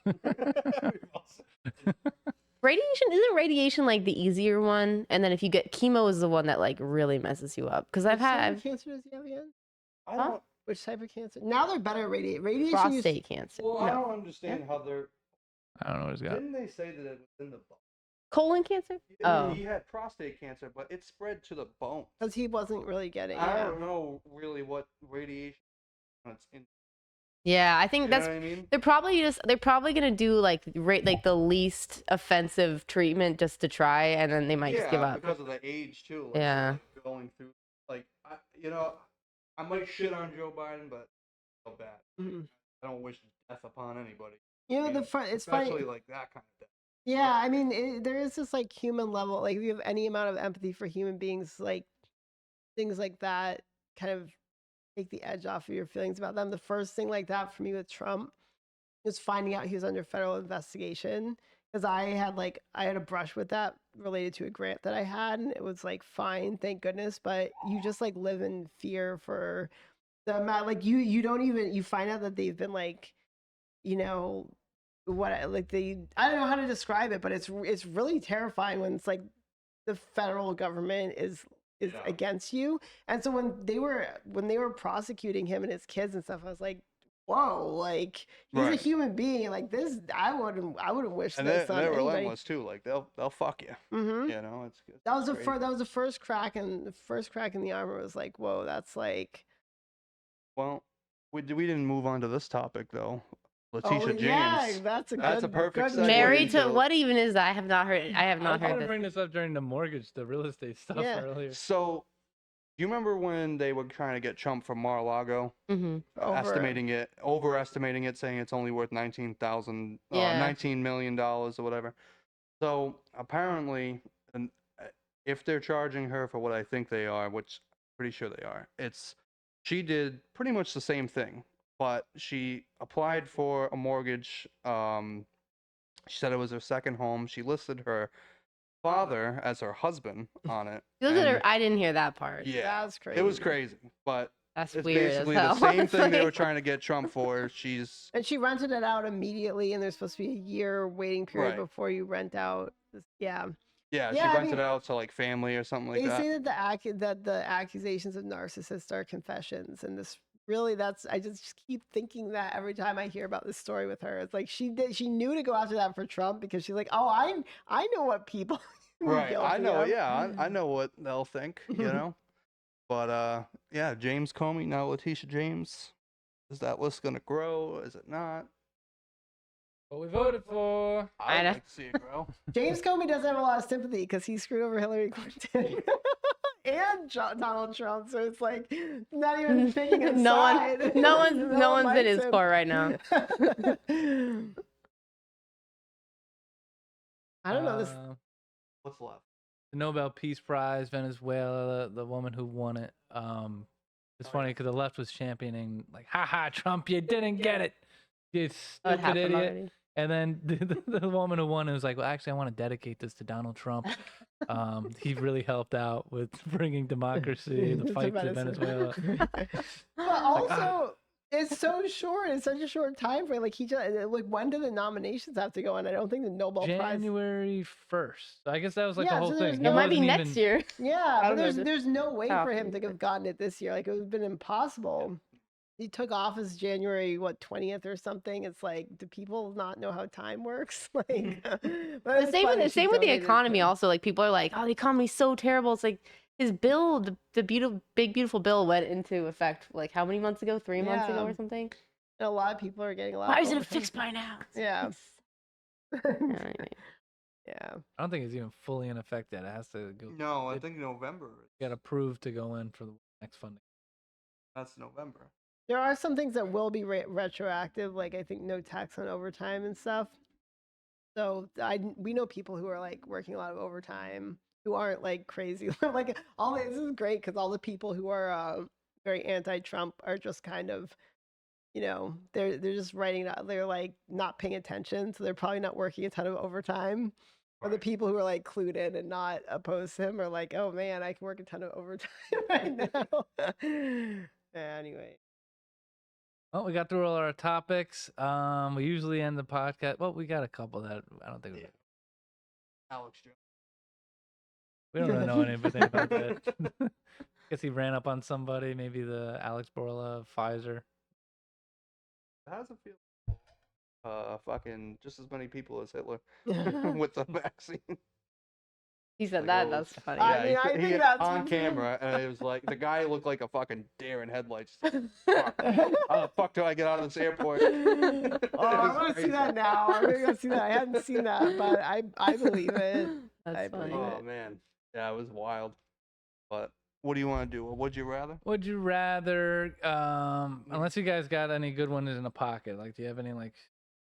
Radiation isn't radiation like the easier one, and then if you get chemo is the one that like really messes you up. Because Which type of cancer does he have again? I don't. Which type of cancer? Now they're better at radiation. prostate cancer. Well, I No. don't understand how they're. I don't know what he's got. Didn't they say that it was in the bone? Colon cancer? Oh. He had prostate cancer, but it spread to the bone. Because he wasn't really getting. I Yeah. don't know really what radiation. It's in. Yeah, I think You that's know what I mean? they're probably gonna do like like the least offensive treatment just to try, and then they might just give up. because of the age too. Like, Yeah. like, going through I might shit on Joe Biden, but so bad. Mhm. I don't wish death upon anybody. You know, Yeah, it's funny. especially like that kind of death. Yeah, I mean, there is this like human level. Like, if you have any amount of empathy for human beings, like things like that kind of take the edge off of your feelings about them. The first thing like that for me with Trump was finding out he was under federal investigation, because I had a brush with that related to a grant that I had, and it was like fine, thank goodness. But you just like live in fear for the amount. Like you don't even, you find out that they've been like, you know, I don't know how to describe it, but it's really terrifying when it's like the federal government is Yeah. against you. And so when they were prosecuting him and his kids and stuff, I was like, whoa, like he's a Right. human being. Like this, I wouldn't wish And this on they're anybody. relentless too. Like they'll fuck you. Hmm. You know, it's That was crazy. the first crack, and the first crack in the armor was like, whoa, that's like. Well, we didn't move on to this topic though. Letitia James. Yeah, that's a perfect good segue. Married to So- what even is that? I have not heard. I have I not was heard gonna this. bring this up during the real estate stuff Yeah. earlier. So, you remember when they were trying to get Trump from Mar-a-Lago, Hmm. overestimating it, saying it's only worth $19 million or whatever. So apparently, if they're charging her for what I think they are, which I'm pretty sure they are, she did pretty much the same thing, but she applied for a mortgage. She said it was her second home. She listed her father as her husband on it. and- I didn't hear that part. Yeah, That's it was crazy. crazy, but That's it's weird. basically as the hell. same thing they Like- were trying to get Trump for. She's And she rented it out immediately, and there's supposed to be a year waiting period Right. before you rent out. Yeah. yeah, Yeah, she I rented mean, out to like family or something like They that. say that the accusations of narcissists are confessions, and this really I just keep thinking that every time I hear about this story with her. It's like she knew to go after that for Trump, because she's like, oh, I know what people were Right, I guilty know. of. Yeah, I know what they'll think. You know, but yeah, James Comey, now Letitia James. Is that list gonna grow? Is it not? What we voted for. I I'd know. like to see it grow. James Comey doesn't have a lot of sympathy because he screwed over Hillary Clinton and Donald Trump. So it's like not even picking a no side. one, no one's in likes his him. court right now. I don't know this. What's left? The Nobel Peace Prize, Venezuela, the woman who won it. It's funny because the left was championing like, "Ha ha, Trump, you didn't get it, you Oh, it stupid happened idiot." already. And then the woman who won it was like, "Well, actually, I want to dedicate this to Donald Trump. He really helped out with bringing democracy, the to fight to Venezuela." But also, it's so short. It's such a short time frame. Like when do the nominations have to go on? I don't think the Nobel Prize. January 1st. I guess that was like Yeah, the whole so there's thing. no- It might be wasn't next even- year. Yeah, I but don't know there's no way how for him often to have gotten it this year. Like, it would have been impossible. He took office January 20th or something. It's like, do people not know how time works? Like, but The it's same funny with she the donated economy. to- Also, like people are like, "Oh, the economy's so terrible." It's like his bill, the big beautiful bill went into effect like how many months ago? 3 months ago Yeah. or something. And a lot of people are getting a lot. Why of isn't it overtime. fixed by now? Yeah. Anyway. Yeah. I don't think it's even fully in effect yet. It has to go. No, I it think November. Get approved to go in for the next funding. That's November. There are some things that will be retroactive, like I think no tax on overtime and stuff. So we know people who are like working a lot of overtime who aren't like crazy. Like this is great because all the people who are very anti-Trump are just kind of, they're just writing out. They're like not paying attention, so they're probably not working a ton of overtime. Or the people who are like clued in and not opposed to him are like, oh man, I can work a ton of overtime right now. Yeah, anyway. Well, we got through all our topics. We usually end the podcast. Well, we got a couple that I don't think Alex Jones. we don't really know anything about that. Guess he ran up on somebody, maybe the Alex Borla of Pfizer. How does it feel? Fucking just as many people as Hitler with the vaccine. He said Like, that. oh, That's funny. I mean, I he think that's on what- camera, and it was like the guy looked like a fucking deer in headlights. Fuck. How the fuck do I get out of this airport? Oh, I'm gonna see that now. I'm gonna go see that. I hadn't seen that, but I believe it. That's I funny. believe Oh it. man, yeah, it was wild. But what do you want to do? Would you rather? Would you rather? Unless you guys got any good ones in the pocket, like, do you have any like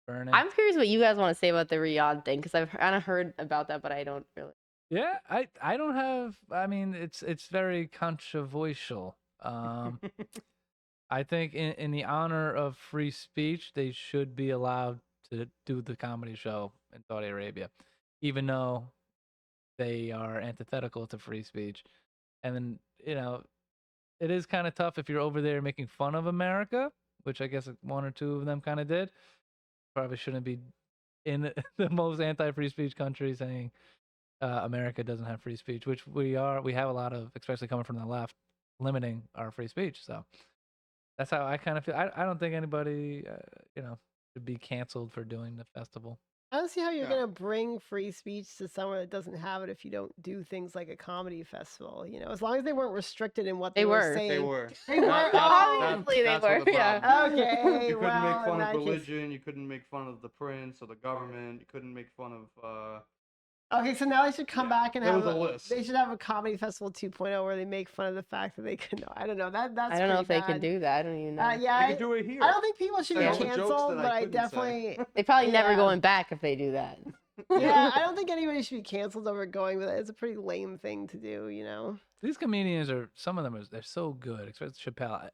burning? I'm curious what you guys want to say about the Riyadh thing because I've kind of heard about that, but I don't really. Yeah, I don't have. I mean, it's very controversial. I think in the honor of free speech, they should be allowed to do the comedy show in Saudi Arabia, even though they are antithetical to free speech. And then, it is kind of tough if you're over there making fun of America, which I guess one or two of them kind of did. Probably shouldn't be in the most anti-free speech country saying America doesn't have free speech, which we have a lot of, especially coming from the left, limiting our free speech. So that's how I kind of feel. I don't think anybody, should be canceled for doing the festival. I don't see how you're Yeah. gonna bring free speech to somewhere that doesn't have it if you don't do things like a comedy festival. As long as they weren't restricted in what They they were were. saying. They were. They were. Obviously they that's what were, the yeah. problem is. Okay, You couldn't well, make in fun that of case- religion. You couldn't make fun of the prince or the government. You couldn't make fun of. Okay, so now they should come back and there have was a list. They should have a comedy festival 2.0 where they make fun of the fact that they can. I don't know. That's. I don't know if pretty they can bad. do that. I don't even know. Yeah, You could do it here. I don't think people should Say be all the jokes canceled, that I but I couldn't say. definitely. They probably never Yeah. going back if they do that. Yeah, I don't think anybody should be canceled over going with it. It's a pretty lame thing to do, These comedians some of them they're so good, especially Chappelle.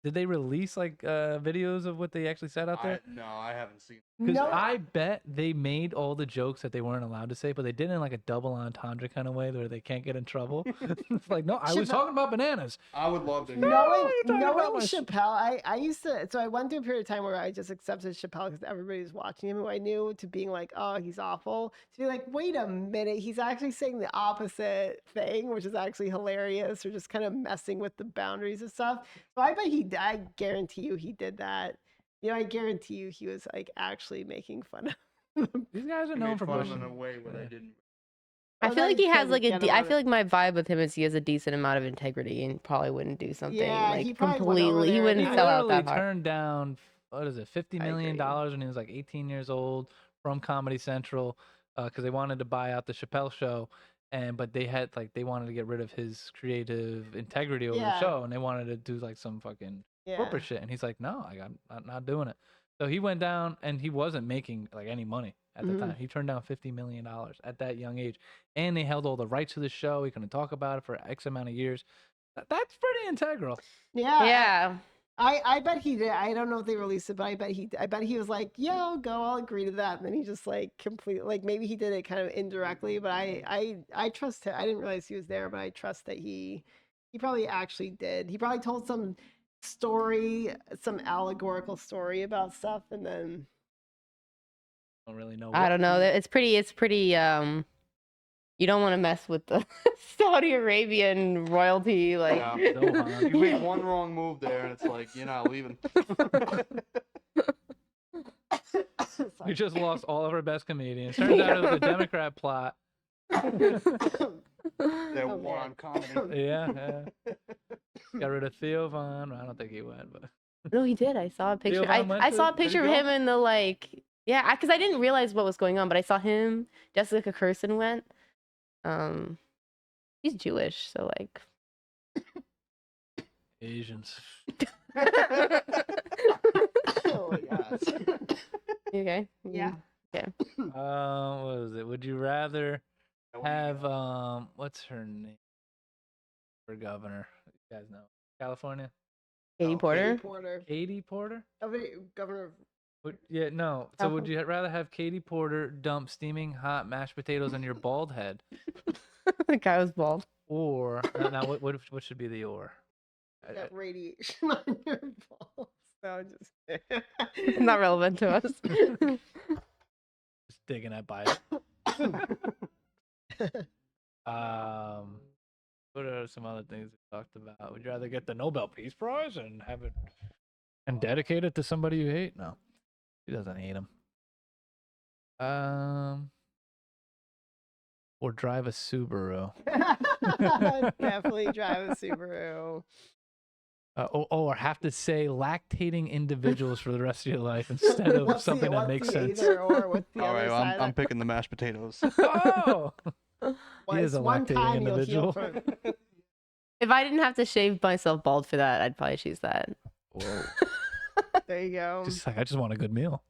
Did they release like videos of what they actually said out there? No, I haven't seen. Because No. I bet they made all the jokes that they weren't allowed to say, but they did it in like a double entendre kind of way where they can't get in trouble. It's like, no, I was Chappelle- talking about bananas. I would love to hear. Knowing talking about my- Chappelle, I used to. So I went through a period of time where I just accepted Chappelle because everybody was watching him, who I knew, to being like, oh, he's awful. To be like, wait a minute, he's actually saying the opposite thing, which is actually hilarious, or just kind of messing with the boundaries of stuff. So I bet I guarantee you he did that. I guarantee you he was like actually making fun of. These guys are He known made for fun of pushing. him in a way where Yeah. they didn't. I Well, feel then like he you has can like get him I on feel like my vibe with him is he has a decent amount of integrity and probably wouldn't do something Yeah, he like probably went over completely. He there wouldn't and He sell out literally that hard. turned down, what is it, $50 I million agree. when he was like 18 years old from Comedy Central because they wanted to buy out the Chappelle show. But they wanted to get rid of his creative integrity over the Yeah. show, and they wanted to do like some fucking corporate shit. And he's like, no, I'm not doing it. So he went down, and he wasn't making like any money at the Mhm. time. He turned down $50 million at that young age, and they held all the rights to the show. He couldn't talk about it for X amount of years. That's pretty integral. Yeah. Yeah. I bet he did. I don't know if they released it, but I bet he was like, yeah, I'll go, I'll agree to that. And then he just like completely, like maybe he did it kind of indirectly, but I trust him. I didn't realize he was there, but I trust that he probably actually did. He probably told some story, some allegorical story about stuff, and then Don't really know. I don't know. It's pretty. You don't want to mess with the Saudi Arabian royalty, like. Yeah. Zohan. You make one wrong move there, and it's like you're not leaving. We just lost all of our best comedians. Turns out it was a Democrat plot. That Oh, war man. on comedy. Yeah. Got rid of Theo Von. I don't think he went, but No, he did. I saw a picture. Van went I to saw a it? Did he picture of go? him in the like. Yeah, because I didn't realize what was going on, but I saw him. Jessica Kirsten went. He's Jewish, so like. Asians. Oh my gosh. You okay? Yeah. Okay. What was it? Would you rather have what's her name for governor? You guys know California. Katie Oh, Porter. Katie Porter. Katie Porter. Governor of Yeah, no. So would California. you rather have Katie Porter dump steaming hot mashed potatoes on your bald head, The guy was bald. or now what should be the or? that radiation on your balls. No, just Not relevant to us. Just digging at bias. What are some other things we talked about? Would you rather get the Nobel Peace Prize and have it and dedicate it to somebody you hate? No, he doesn't hate him. Or drive a Subaru. Definitely drive a Subaru. Or have to say lactating individuals for the rest of your life instead of something that makes sense. Either or what's the All other right, well, side? I'm picking the mashed potatoes. Oh, he is Once a one lactating time you'll heal individual. from- If I didn't have to shave myself bald for that, I'd probably choose that. Whoa. There you go. Just like I just want a good meal.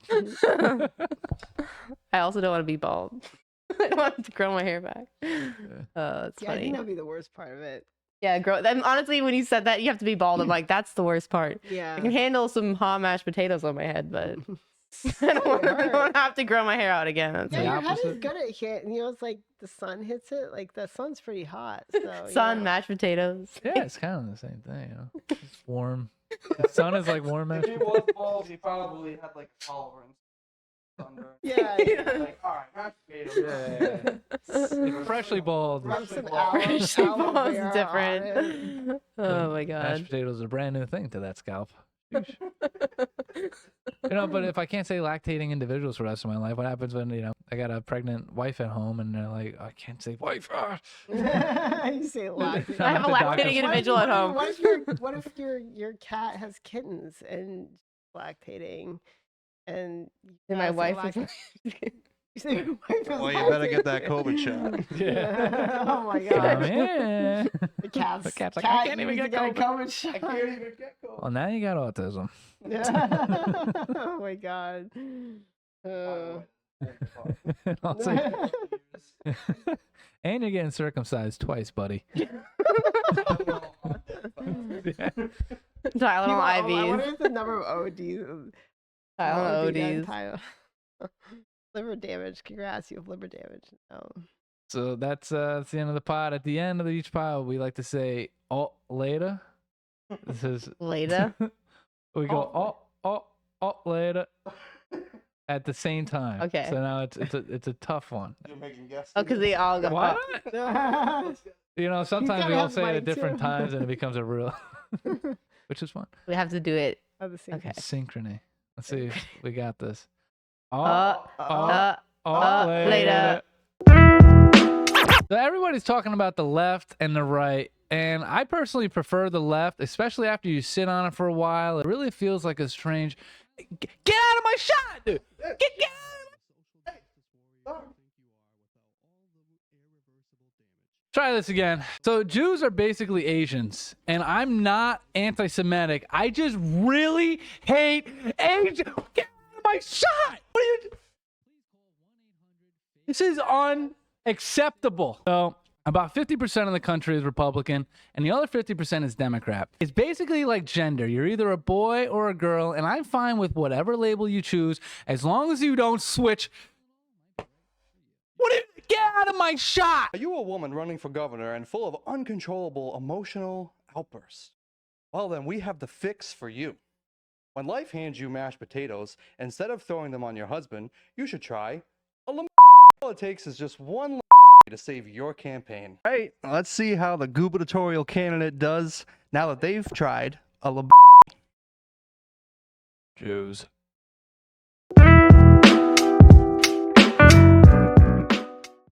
I also don't want to be bald. I don't want to grow my hair back. It's Yeah, I funny. think that'd be the worst part of it. Yeah, grow. Then honestly, when you said that you have to be bald, I'm like, that's the worst part. Yeah. I can handle some hot mashed potatoes on my head, but I don't want hurt. to have to grow my hair out again. That's Yeah, the like, your head is opposite. good at hitting. You know, it's like the sun hits it. Like the sun's pretty hot. So, sun, yeah. mashed potatoes. Yeah, it's kind of the same thing, you know. It's warm. The sun is like warm. If he was bald, he probably had like tolerance. Sunburn. Yeah. Like, all right, mashed potatoes. Yeah. Freshly bald. Rub some Freshly aloe bald is vera on different. it. Oh my Mashed god. potatoes are a brand new thing to that scalp. Sheesh. You know, but if I can't say lactating individuals for the rest of my life, what happens when, you know, I got a pregnant wife at home and they're like, I can't say wife. Ah. You say lactating. I have a The doctor- lactating individual at home. What if your cat has kittens and lactating, and And my say wife is. you say your wife is Well, you better get that lactating? COVID shot. Yeah. Oh my Come god. in. The cat's, The cat's like, I can't even needs get to get a COVID. COVID shot. I can't even get COVID. Well, now you got autism. Oh my god. Also- and you're getting circumcised twice, buddy. Yeah. Tylenol I IVs. wonder if the number of ODs. Tylenol OD and ODs. Liver damage. Congrats, you have liver damage. So that's the end of the pod. At the end of each pod, we like to say "oh later." This is Later. we go "oh later" at the same time. Okay. So now it's a tough one. You're making guesses. Oh, because they all go. What? Oh. You know, sometimes gotta we all have say it mine at different too. times, and it becomes a real, which is fun. We have to do it. At the same Okay. Synchrony. Let's see if we got this. Later. So everybody's talking about the left and the right, and I personally prefer the left, especially after you sit on it for a while. It really feels like a strange. Get out of my shot, dude! Get out of my... Try this again. So Jews are basically Asians, and I'm not anti-Semitic. I just really hate Asians. Get out of my shot! What are you? This is unacceptable. So about 50% of the country is Republican, and the other 50% is Democrat. It's basically like gender. You're either a boy or a girl, and I'm fine with whatever label you choose, as long as you don't switch. Get out of my shot! Are you a woman running for governor and full of uncontrollable emotional outbursts? Well, then we have the fix for you. When life hands you mashed potatoes, instead of throwing them on your husband, you should try a lemon. All it takes is just one to save your campaign. Right, let's see how the gubernatorial candidate does now that they've tried a lemon. Jews.